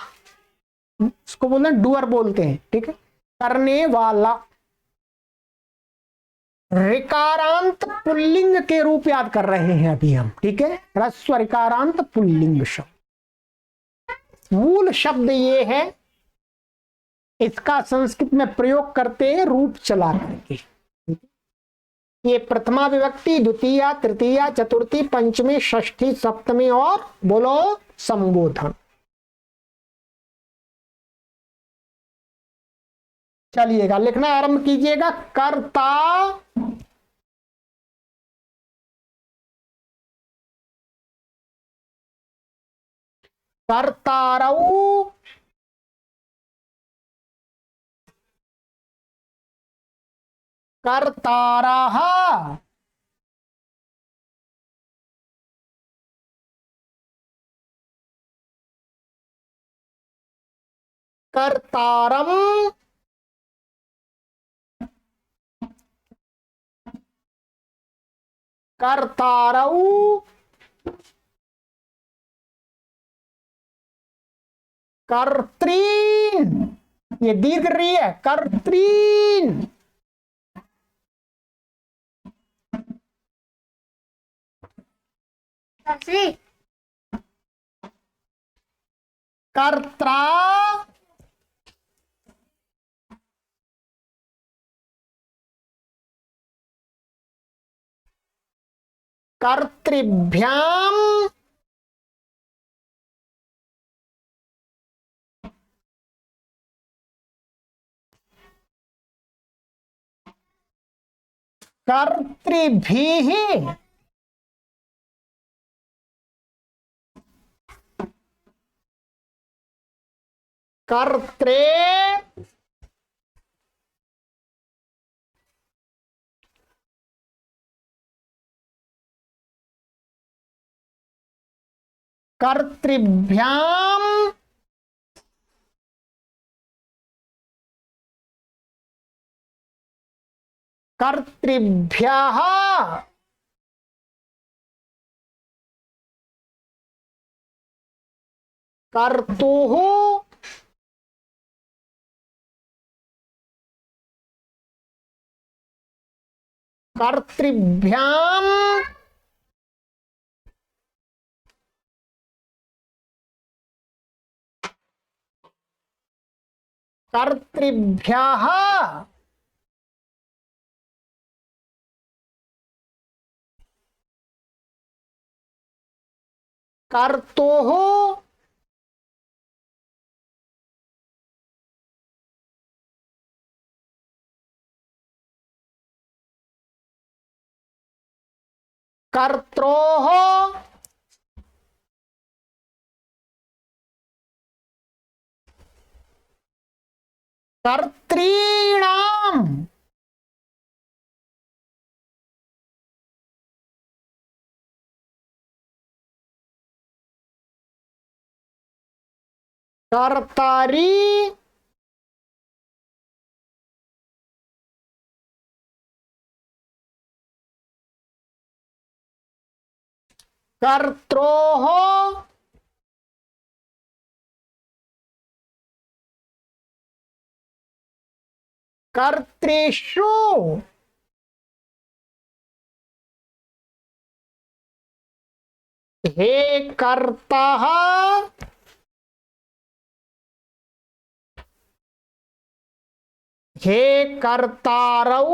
इसको बोलते हैं डूअर बोलते हैं, ठीक है, करने वाला। ऋकारांत पुल्लिंग के रूप याद कर रहे हैं अभी हम, ठीक है, ह्रस्व ऋकारांत पुल्लिंग शब्द। मूल शब्द ये है, इसका संस्कृत में प्रयोग करते हैं रूप चला करके। ये प्रथमा विभक्ति, द्वितीया, तृतीया, चतुर्थी, पंचमी, षष्ठी, सप्तमी और बोलो संबोधन। चलिएगा, लिखना आरंभ कीजिएगा। कर्ता, कर्तारौ, कर्तारः, कर्तारम्, कर्तारौ, कर्तृन, ये दीर्घ रही है, कर्तृन, कर्त्रा, कर्तृभ्याम, कर्तृभिः, कर्त्रे, कर्तृभ्याम, कर्तृभ्यः, कर्तुः, कर्तृभ्याम, कर्तृभ्यः, कर्तुः, कर्त्रोः, कर्तॄणाम, कर्तारी, कर्त्रोः, कर्तृषु, हे कर्ताः, हे कर्तारौ,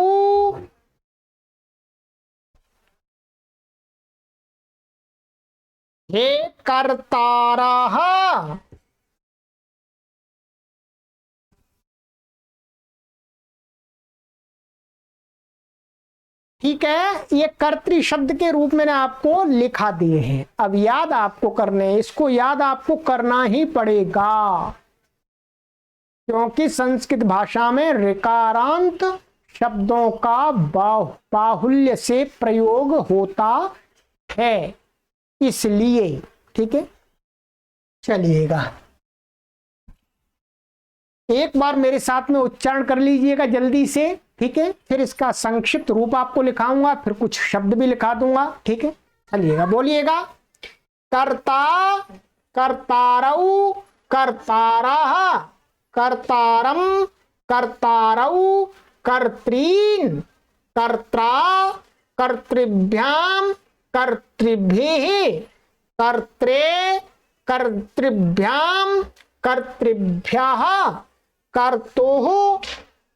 हे कर्तारः, ठीक है, ये कर्तृ शब्द के रूप में आपको लिखा दिए हैं। अब याद आपको करने, इसको याद आपको करना ही पड़ेगा, क्योंकि संस्कृत भाषा में ऋकारांत शब्दों का बाहुल्य से प्रयोग होता है, इसलिए। ठीक है, चलिएगा एक बार मेरे साथ में उच्चारण कर लीजिएगा जल्दी से। ठीक है, फिर इसका संक्षिप्त रूप आपको लिखाऊंगा, फिर कुछ शब्द भी लिखा दूंगा। ठीक है, चलिएगा, बोलिएगा। कर्ता, कर्तारौ, कर्तारः, कर्तारम, कर्तारौ, कर्तॄन्, कर्त्रा, कर्तृभ्यां, कर्तृभिः, कर्त्रे, कर्तृभ्यां, कर्तृभ्यः, कर्तुः,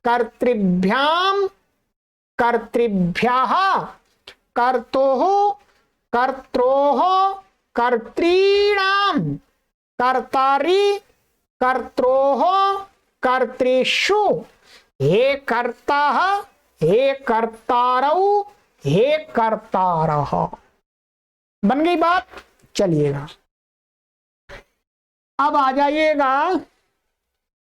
कर्तृभ्यां, कर्तृभ्यः, कर्तुः, कर्त्रोः, कर्तॄणां, कर्तारि, कर्त्रोः, कर्तृषु। हे कर्ताः, हे कर्तारौ, हे कर्तारः। बन गई बात। चलिएगा अब आ जाइएगा,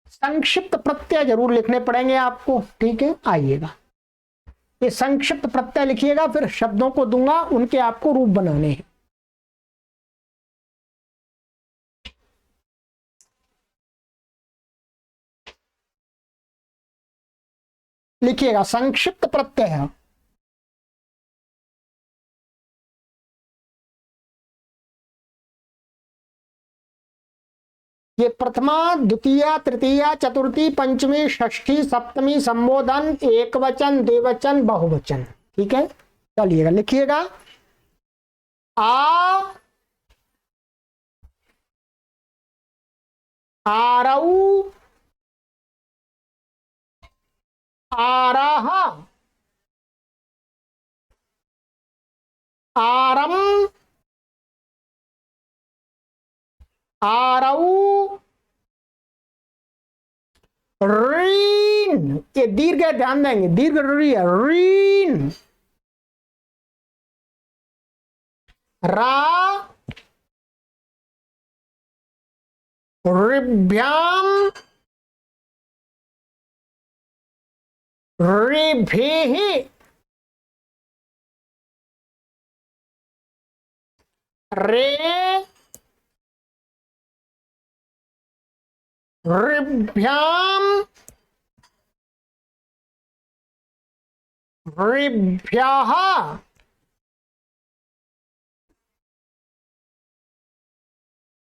संक्षिप्त प्रत्यय जरूर लिखने पड़ेंगे आपको। ठीक है, आइएगा, ये संक्षिप्त प्रत्यय लिखिएगा, फिर शब्दों को दूंगा, उनके आपको रूप बनाने हैं। लिखिएगा संक्षिप्त प्रत्यय। ये प्रथमा, द्वितीय, तृतीय, चतुर्थी, पंचमी, षष्ठी, सप्तमी, संबोधन, एक वचन, द्विवचन, बहुवचन। ठीक है, चलिएगा, लिखिएगा। आरऊ, आरह, आरम, आरऊ, रीन। ये दीर्घ है, ध्यान देंगे, दीर्घ री है, रीन। रा, ऋभ्याम, ऋभिः, रे, ऋभ्याम, ऋभ्यः,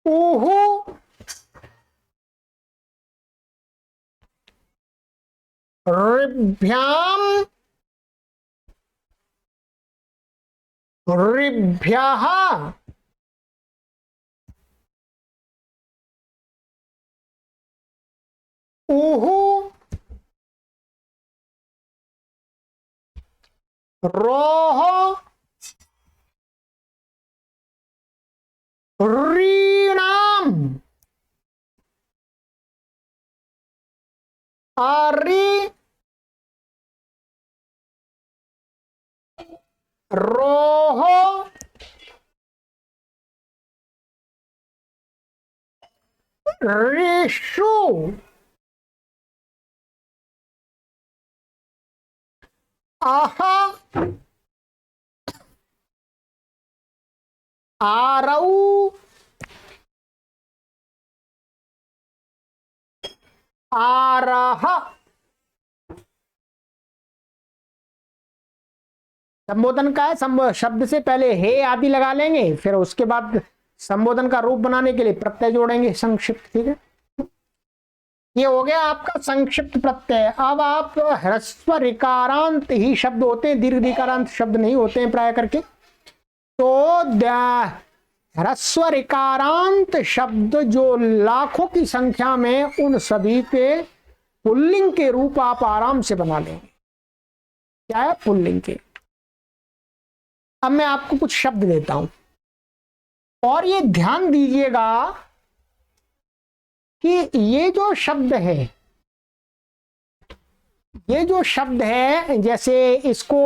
उहु, ऋभ्याम, ऋभ्यः, उहु, रोह, रीणाम, आरी, रोह, ऋषु, आहा, आरऊ, आरह। संबोधन का है, शब्द से पहले हे आदि लगा लेंगे, फिर उसके बाद संबोधन का रूप बनाने के लिए प्रत्यय जोड़ेंगे संक्षिप्त। ठीक है, ये हो गया आपका संक्षिप्त प्रत्यय। अब आप ह्रस्व ऋकारांत ही शब्द होते हैं, दीर्घ ऋकारांत शब्द नहीं होते हैं प्राय करके। तो ह्रस्व ऋकारांत शब्द जो लाखों की संख्या में, उन सभी के पुल्लिंग के रूप आप आराम से बना लेंगे। क्या है? पुल्लिंग के। अब मैं आपको कुछ शब्द देता हूं और ये ध्यान दीजिएगा कि ये जो शब्द है, ये जो शब्द है, जैसे इसको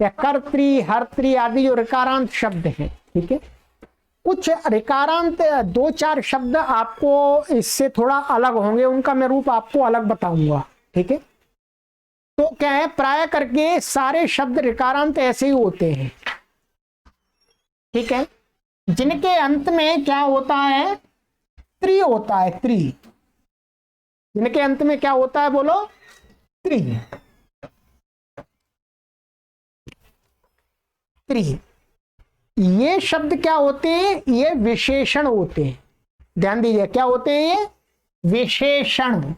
या कर्त्री, हर्त्री आदि जो ऋकारांत शब्द हैं, ठीक है। कुछ ऋकारांत 2-4 शब्द आपको इससे थोड़ा अलग होंगे, उनका मैं रूप आपको अलग बताऊंगा, ठीक है। तो क्या है, प्राय करके सारे शब्द ऋकारांत ऐसे ही होते हैं, ठीक है, जिनके अंत में क्या होता है, त्रि होता है, त्रि, जिनके अंत में क्या होता है, बोलो, त्रि, त्रि। ये शब्द क्या होते हैं, ये विशेषण होते हैं, ध्यान दीजिए, क्या होते हैं ये, विशेषण।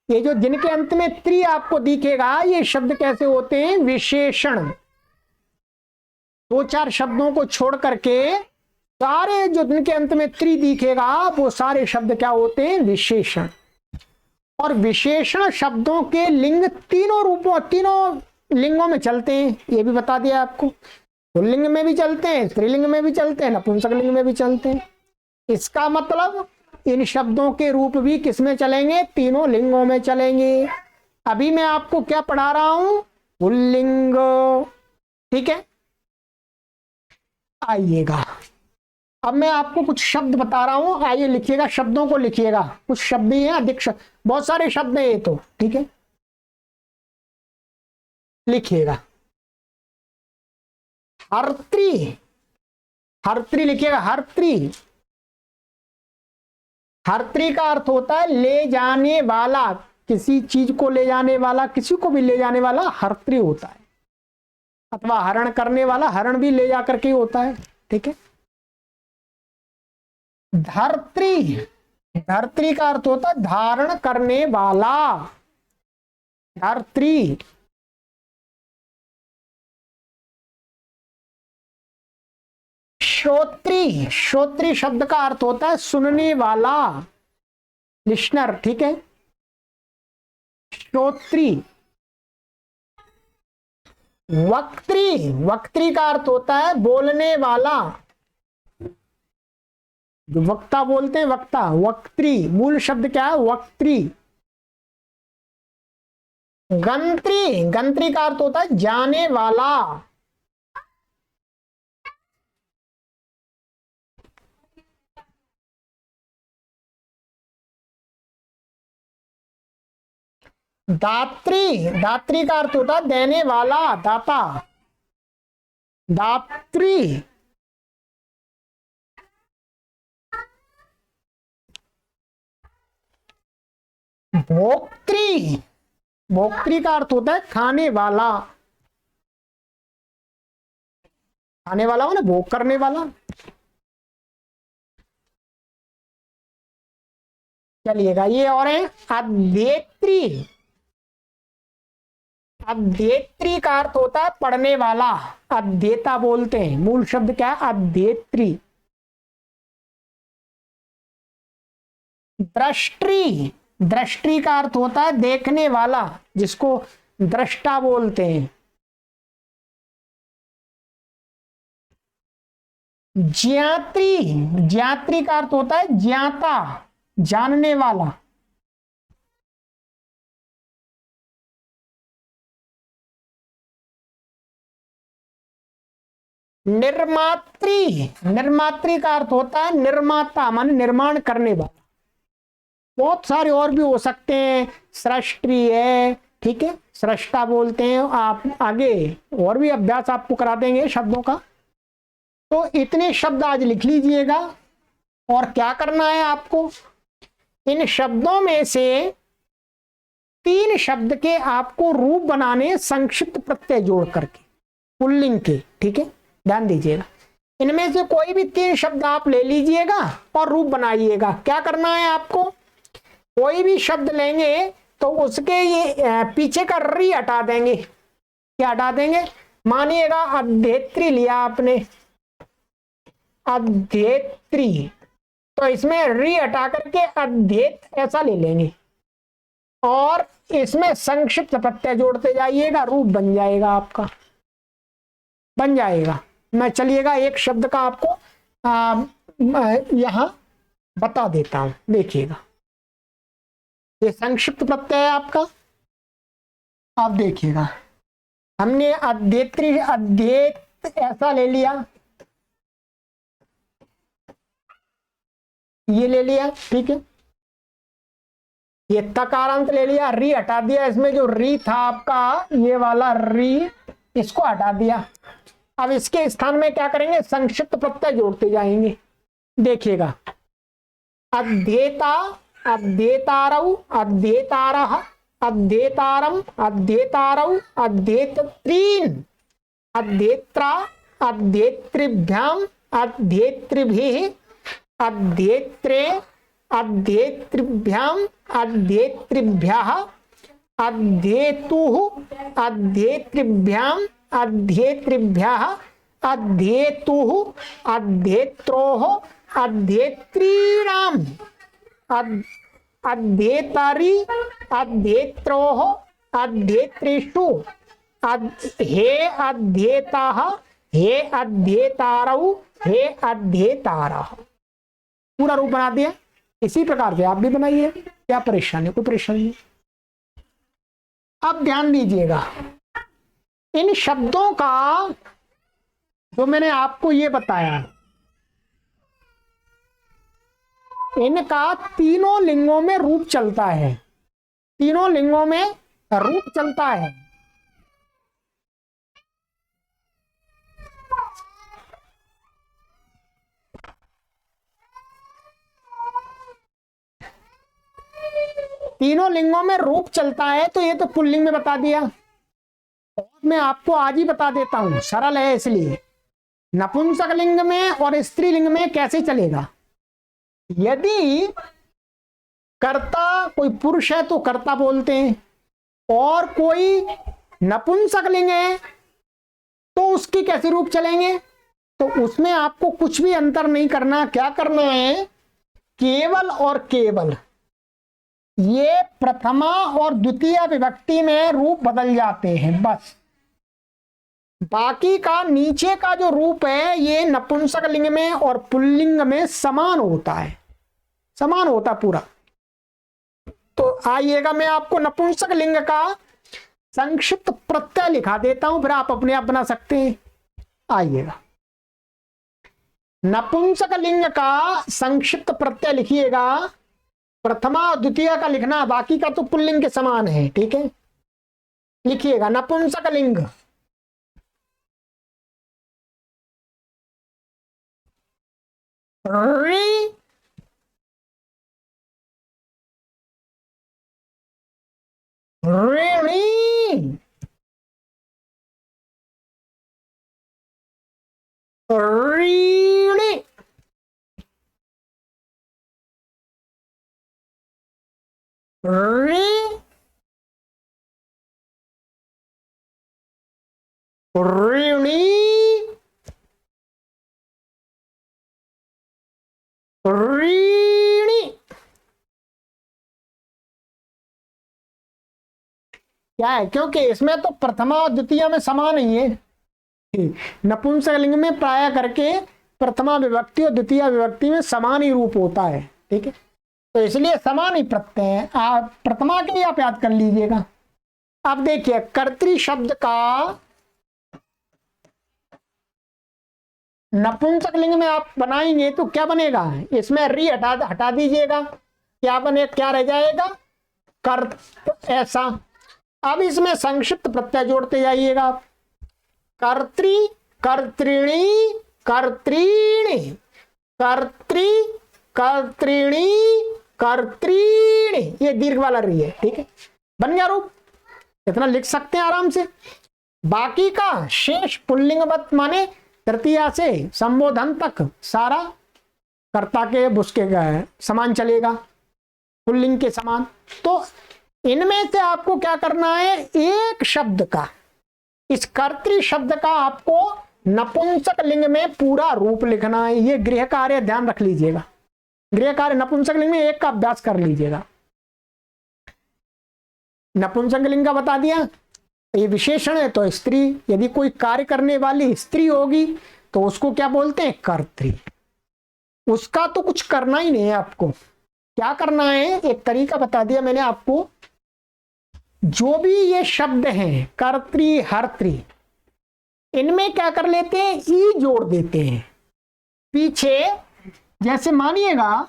ये जो जिनके अंत में त्रि आपको दिखेगा, ये शब्द कैसे होते हैं, विशेषण। 2-4 शब्दों को छोड़ करके सारे जो जिनके अंत में त्रि दिखेगा, वो सारे शब्द क्या होते हैं, विशेषण। और विशेषण शब्दों के लिंग तीनों लिंगों में चलते हैं, ये भी बता दिया आपको। पुल्लिंग में भी चलते हैं, स्त्रीलिंग में भी चलते हैं, नपुंसक लिंग में भी चलते हैं। इसका मतलब इन शब्दों के रूप भी किसमें चलेंगे, तीनों लिंगों में चलेंगे। अभी मैं आपको क्या पढ़ा रहा हूं, पुल्लिंग, ठीक है। आइएगा, अब मैं आपको कुछ शब्द बता रहा हूं, आइए लिखिएगा, शब्दों को लिखिएगा। कुछ शब्द ही हैं, अधिक शब्द, बहुत सारे शब्द हैं ये तो, ठीक है, लिखिएगा। हर्त्री, हर्त्री लिखिएगा, हर्त्री। हर्त्री का अर्थ होता है ले जाने वाला, किसी चीज को ले जाने वाला, किसी को भी ले जाने वाला हर्त्री होता है, अथवा हरण करने वाला, हरण भी ले जाकर के होता है, ठीक है। धर्त्री, धर्त्री का अर्थ होता है धारण करने वाला, धर्त्री। श्रोत्री, श्रोत्री शब्द का अर्थ होता है सुनने वाला, लिस्नर, ठीक है, श्रोत्री। वक्त्री, वक्त्री का अर्थ होता है बोलने वाला, जो वक्ता बोलते हैं, वक्ता, वक्त्री, मूल शब्द क्या है, वक्त्री। गंत्री, गंत्री का अर्थ होता है जाने वाला। दात्री, दात्री का अर्थ होता है देने वाला, दाता, दात्री। भोक्त्री, भोक्त्री का अर्थ होता है खाने वाला, खाने वाला हो ना, भोग करने वाला। चलिएगा, ये और है अध्येत्री, अध्येत्री का अर्थ होता है पढ़ने वाला, अध्येता बोलते हैं, मूल शब्द क्या है, अध्येत्री। दृष्टि, दृष्टि का अर्थ होता है देखने वाला, जिसको दृष्टा बोलते हैं। ज्ञात्री, ज्ञात्री का अर्थ होता है ज्ञाता, जानने वाला। निर्मात्री, निर्मात्री का अर्थ होता है निर्माता, माने निर्माण करने वाला। बहुत सारे और भी हो सकते हैं, सृष्टि है, ठीक है, सृष्टा बोलते हैं। आप आगे और भी अभ्यास आपको करा देंगे शब्दों का। तो इतने शब्द आज लिख लीजिएगा, और क्या करना है आपको, इन शब्दों में से 3 शब्द के आपको रूप बनाने, संक्षिप्त प्रत्यय जोड़ करके, पुल्लिंग के, ठीक है, ध्यान दीजिएगा। इनमें से कोई भी 3 शब्द आप ले लीजिएगा और रूप बनाइएगा। क्या करना है आपको, कोई भी शब्द लेंगे तो उसके ये पीछे का री हटा देंगे। क्या हटा देंगे, मानिएगा अध्येत्री लिया आपने, अध्येत्री, तो इसमें री हटा करके अध्येत ऐसा ले लेंगे, और इसमें संक्षिप्त प्रत्यय जोड़ते जाइएगा, रूप बन जाएगा आपका, बन जाएगा। मैं चलिएगा एक शब्द का आपको यहां बता देता हूं, देखिएगा। ये संक्षिप्त प्रत्यय है आपका। आप देखिएगा, हमने अध्येत्री अध्येत ऐसा ले लिया, ये ले लिया, ठीक है। ये तकारांत ले लिया, री हटा दिया, इसमें जो री था आपका ये वाला री, इसको हटा दिया। अब इसके स्थान में क्या करेंगे, संक्षिप्त प्रत्यय जोड़ते जाएंगे। देखिएगा, अध्येता, अध्येतारौ, अध्येतारः, अध्येतारम, अध्येतारौ, अध्येतत्रीन्, अध्येत्रा, अध्येतृभ्याम, अध्येतृभिः, अध्येत्रे, अध्येतृभ्याम, अध्येतृभ्यः, अध्येतुः, अध्येतृभ्याम, अध्येतृभ्यः, अध्येतुः, अध्येत्रोः, अध्येत्रीणाम्, अध्येतारि, अध्येत्रोः, अध्येत्रीषु, हे अध्येताः, हे अध्येतारौ, हे अध्येतारः। पूरा रूप बना दिया। इसी प्रकार से आप भी बनाइए, क्या परेशानी, कोई परेशानी नहीं। अब ध्यान दीजिएगा, इन शब्दों का जो मैंने आपको ये बताया, इनका तीनों लिंगों में रूप चलता है, तीनों लिंगों में रूप चलता है। तीनों लिंगों में रूप चलता है, तो ये तो पुल्लिंग में बता दिया, और मैं आपको आज ही बता देता हूं, सरल है इसलिए। नपुंसक लिंग में और स्त्रीलिंग में कैसे चलेगा, यदि कर्ता कोई पुरुष है तो कर्ता बोलते हैं, और कोई नपुंसक लिंग है तो उसके कैसे रूप चलेंगे, तो उसमें आपको कुछ भी अंतर नहीं करना। क्या करना है, केवल और केवल ये प्रथमा और द्वितीय विभक्ति में रूप बदल जाते हैं, बस। बाकी का नीचे का जो रूप है ये नपुंसक लिंग में और पुल्लिंग में समान होता है, समान होता पूरा। तो आइएगा, मैं आपको नपुंसक लिंग का संक्षिप्त प्रत्यय लिखा देता हूं, फिर आप अपने आप बना सकते हैं। आइएगा, नपुंसक लिंग का संक्षिप्त प्रत्यय लिखिएगा। प्रथमा और द्वितीय का लिखना, बाकी का तो पुल्लिंग के समान है, ठीक है। लिखिएगा, नपुंसक लिंग री, ऋणी, ऋणी, ऋ, ऋणी, ऋणी। क्या है, क्योंकि इसमें तो प्रथमा और द्वितीय में समान ही है। नपुंसक लिंग में प्राय करके प्रथमा विभक्ति और द्वितीय विभक्ति में समान ही रूप होता है, ठीक है। तो इसलिए समान ही प्रत्यय है। आप प्रथमा के लिए आप याद कर लीजिएगा। अब देखिए, कर्तृ शब्द का नपुंसक लिंग में आप बनाएंगे तो क्या बनेगा, इसमें री हटा दीजिएगा, क्या बने, क्या रह जाएगा, कर्त, ऐसा। अब इसमें संक्षिप्त प्रत्यय जोड़ते जाइएगा, कर्तृ, कर्तृणी, कर्तृणी, कर्तृ, कर्तृणी, कर्तृणी, ये दीर्घ वाला री है, ठीक है। बन गया रूप, इतना लिख सकते हैं आराम से। बाकी का शेष पुल्लिंगवत माने तृतीया से संबोधन तक सारा कर्ता के उसके समान चलेगा, पुल्लिंग के समान। तो इनमें से आपको क्या करना है, एक शब्द का, इस कर्तृ शब्द का आपको नपुंसक लिंग में पूरा रूप लिखना है। ये गृह कार्य ध्यान रख लीजिएगा, गृह कार्य नपुंसक लिंग में एक का अभ्यास कर लीजिएगा। नपुंसक लिंग का बता दिया, ये विशेषण है तो स्त्री, यदि कोई कार्य करने वाली स्त्री होगी तो उसको क्या बोलते हैं, कर्तृ। उसका तो कुछ करना ही नहीं है आपको, क्या करना है, एक तरीका बता दिया मैंने आपको। जो भी ये शब्द हैं कर्तृ हर्तृ, इनमें क्या कर लेते हैं, ई जोड़ देते हैं पीछे। जैसे मानिएगा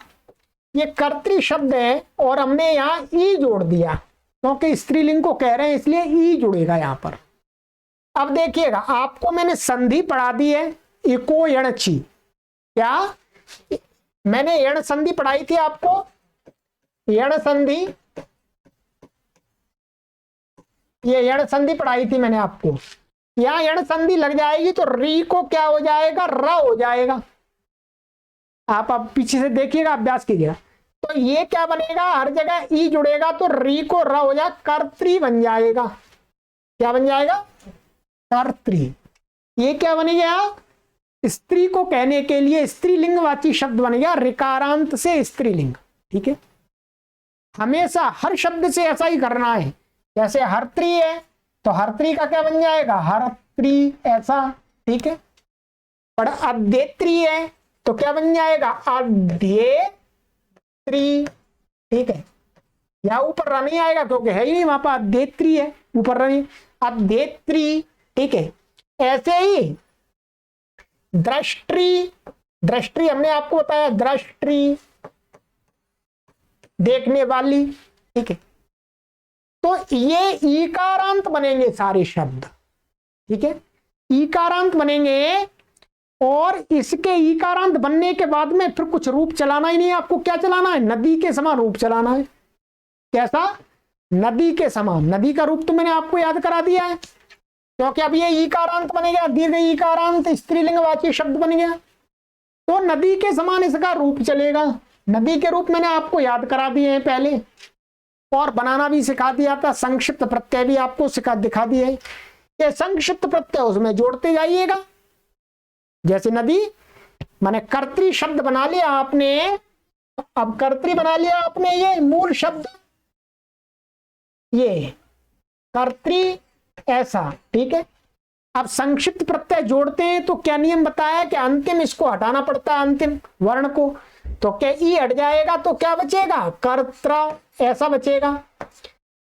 ये कर्तृ शब्द है और हमने यहां ई जोड़ दिया, क्योंकि स्त्रीलिंग को कह रहे हैं इसलिए ई जुड़ेगा यहां पर। अब देखिएगा, आपको मैंने संधि पढ़ा दी है, इको यणची। क्या मैंने यण संधि पढ़ाई थी आपको, यण संधि, ये यण संधि पढ़ाई थी मैंने आपको। यहां यण संधि लग जाएगी तो री को क्या हो जाएगा, र हो जाएगा। आप अब पीछे से देखिएगा, अभ्यास कीजिएगा। तो ये क्या बनेगा, हर जगह ई जुड़ेगा तो री को र हो जाएगा, कर्तृ बन जाएगा। क्या बन जाएगा, कर्तृ। ये क्या बन गया, स्त्री को कहने के लिए स्त्रीलिंगवाची शब्द बन गया, ऋकारांत से स्त्रीलिंग। ठीक है, हमेशा हर शब्द से ऐसा ही करना है। जैसे हर्त्री है तो हर्त्री का क्या बन जाएगा, हरत्री, ऐसा। ठीक है, पर अध्येत्री है तो क्या बन जाएगा, अध्येत्री। ठीक है, या ऊपर र नहीं आएगा क्योंकि है ही नहीं वहां पर, अध्येत्री है, ऊपर र नहीं, अध्येत्री। ठीक है, ऐसे ही दृष्टि, दृष्टि हमने आपको बताया, दृष्टि देखने वाली। ठीक है, तो ये ईकारांत बनेंगे सारे शब्द। ठीक है, ईकारांत बनेंगे, और इसके ईकारांत बनने के बाद में फिर कुछ रूप चलाना ही नहीं है आपको। क्या चलाना है, नदी के समान रूप चलाना है। कैसा, नदी के समान। नदी का रूप तो मैंने आपको याद करा दिया है, क्योंकि अब ये ईकारांत बन गया, दीर्घ ईकारांत स्त्रीलिंगवाची शब्द बन गया, तो नदी के समान इसका रूप चलेगा। नदी के रूप मैंने आपको याद करा दिए हैं पहले, और बनाना भी सिखा दिया था। संक्षिप्त प्रत्यय भी आपको दिखा दिए हैं। ये संक्षिप्त प्रत्यय उसमें जोड़ते जाइएगा। जैसे नदी, माने कर्तृ शब्द बना लिया आपने। अब कर्तृ बना लिया आपने, ये मूल शब्द, ये कर्तृ, ऐसा। ठीक है, अब संक्षिप्त प्रत्यय जोड़ते हैं तो क्या नियम बताया कि अंतिम इसको हटाना पड़ता है, अंतिम वर्ण को। तो क्या ई हट जाएगा तो क्या बचेगा, कर्त्रा, ऐसा बचेगा।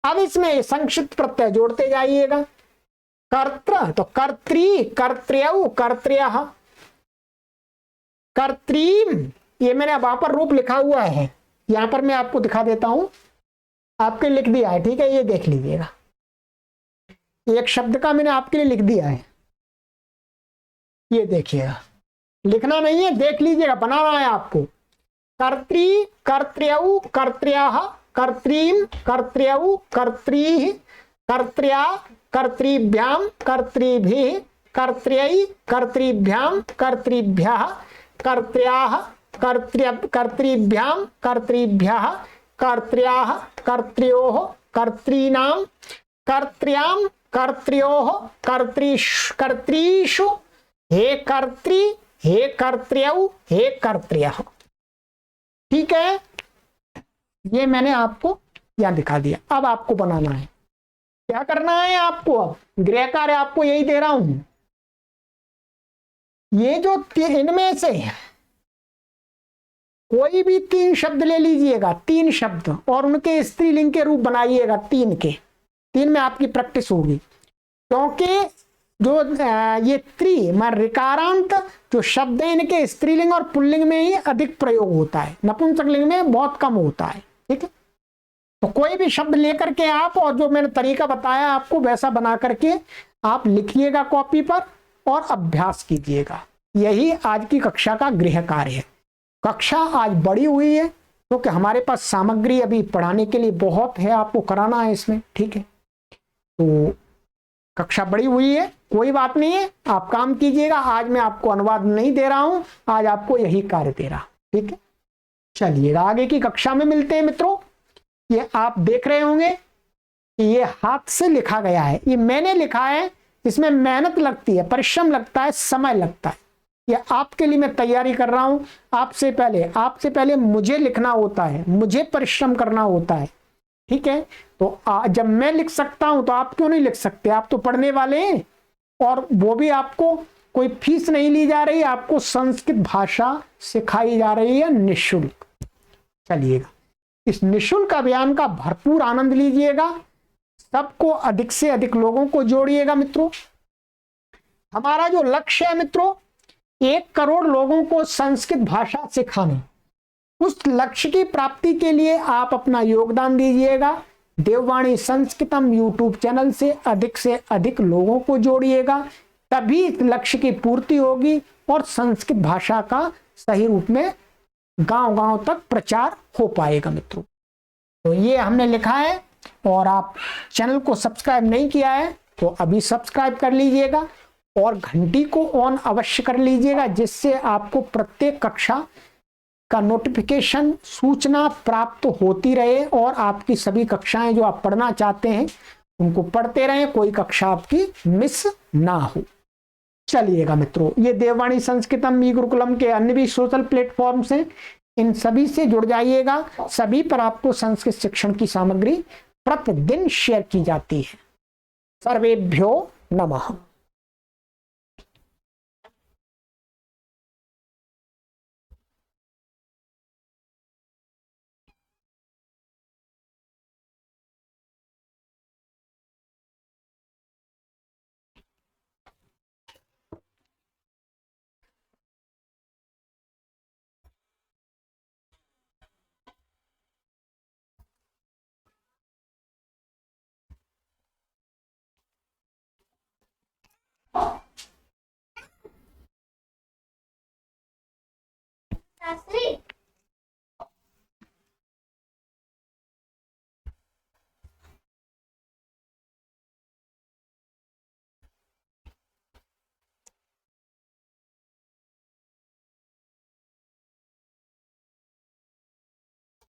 अब इसमें संक्षिप्त प्रत्यय जोड़ते जाइएगा। कर्त्र तो कर्त्री, कर्त्र्यौ, कर्त्र्यः, कर्त्रीम, ये मैंने वहां पर रूप लिखा हुआ है, यहां पर मैं आपको दिखा देता हूं, आपके लिख दिया है। ठीक है, ये देख लीजिएगा, एक शब्द का मैंने आपके लिए लिख दिया है, ये देखिएगा। लिखना नहीं है, देख लीजिएगा, बनाना है आपको। कर्त्री, कर्त्र्यौ, कर्त्र्यः, कर्त्रीम, कर्त्र्यौ, कर्त्रीः, कर्त्र्या, कर्तृभ्याम, कर्तृभिः, कर्त्र्यै, कर्तृभ्याम, कर्तृभ्यः, कर्त्र्याः, कर्तृभ्याम, कर्तृभ्यः, कर्त्र्याः, कर्त्र्योः, कर्तॄणां, कर्त्र्यां, कर्त्र्योः, कर्तृषु, हे कर्त्री, हे कर्त्र्यौ, हे कर्त्र्यः। ठीक है, ये मैंने आपको यहां दिखा दिया। अब आपको बनाना है, क्या करना है आपको, अब गृह कार्य आपको यही दे रहा हूं। ये जो इनमें से कोई भी 3 शब्द ले लीजिएगा, 3 शब्द, और उनके स्त्रीलिंग के रूप बनाइएगा। 3 के 3 में आपकी प्रैक्टिस होगी, क्योंकि जो ये ऋकारांत जो शब्द है इनके स्त्रीलिंग और पुल्लिंग में ही अधिक प्रयोग होता है, नपुंसक लिंग में बहुत कम होता है। ठीक है, तो कोई भी शब्द लेकर के आप, और जो मैंने तरीका बताया आपको वैसा बना करके आप लिखिएगा कॉपी पर और अभ्यास कीजिएगा। यही आज की कक्षा का गृह कार्य है। कक्षा आज बड़ी हुई है क्योंकि हमारे पास सामग्री अभी पढ़ाने के लिए बहुत है, आपको कराना है इसमें। ठीक है, तो कक्षा बड़ी हुई है, कोई बात नहीं है, आप काम कीजिएगा। आज मैं आपको अनुवाद नहीं दे रहा हूं, आज आपको यही कार्य दे रहा। ठीक है, चलिएगा आगे की कक्षा में मिलते हैं मित्रों। ये आप देख रहे होंगे कि ये हाथ से लिखा गया है, ये मैंने लिखा है, इसमें मेहनत लगती है, परिश्रम लगता है, समय लगता है। ये आपके लिए मैं तैयारी कर रहा हूं। आपसे पहले मुझे लिखना होता है, मुझे परिश्रम करना होता है। ठीक है, तो जब मैं लिख सकता हूं तो आप क्यों नहीं लिख सकते? आप तो पढ़ने वाले हैं, और वो भी आपको कोई फीस नहीं ली जा रही, आपको संस्कृत भाषा सिखाई जा रही है निःशुल्क। चलिएगा, इस निशुल्क अभियान का भरपूर आनंद लीजिएगा। सबको अधिक से अधिक लोगों को जोड़िएगा मित्रों। हमारा जो लक्ष्य है मित्रों, 1 करोड़ लोगों को संस्कृत भाषा सिखाना। उस लक्ष्य की प्राप्ति के लिए आप अपना योगदान दीजिएगा। देववाणी संस्कृतम यूट्यूब चैनल से अधिक लोगों को जोड़िएगा, तभी इस लक्ष्य की पूर्ति होगी और संस्कृत भाषा का सही रूप में गांव-गांव तक प्रचार हो पाएगा मित्रों। तो ये हमने लिखा है, और आप चैनल को सब्सक्राइब नहीं किया है तो अभी सब्सक्राइब कर लीजिएगा और घंटी को ऑन अवश्य कर लीजिएगा, जिससे आपको प्रत्येक कक्षा का नोटिफिकेशन सूचना प्राप्त होती रहे और आपकी सभी कक्षाएं जो आप पढ़ना चाहते हैं उनको पढ़ते रहें, कोई कक्षा आपकी मिस ना हो। चलिएगा मित्रों, ये देववाणी संस्कृतम ई गुरुकुलम के अन्य भी सोशल प्लेटफॉर्म्स हैं, इन सभी से जुड़ जाइएगा। सभी पर आपको संस्कृत शिक्षण की सामग्री प्रतिदिन शेयर की जाती है। सर्वेभ्यो नमः। शास्त्री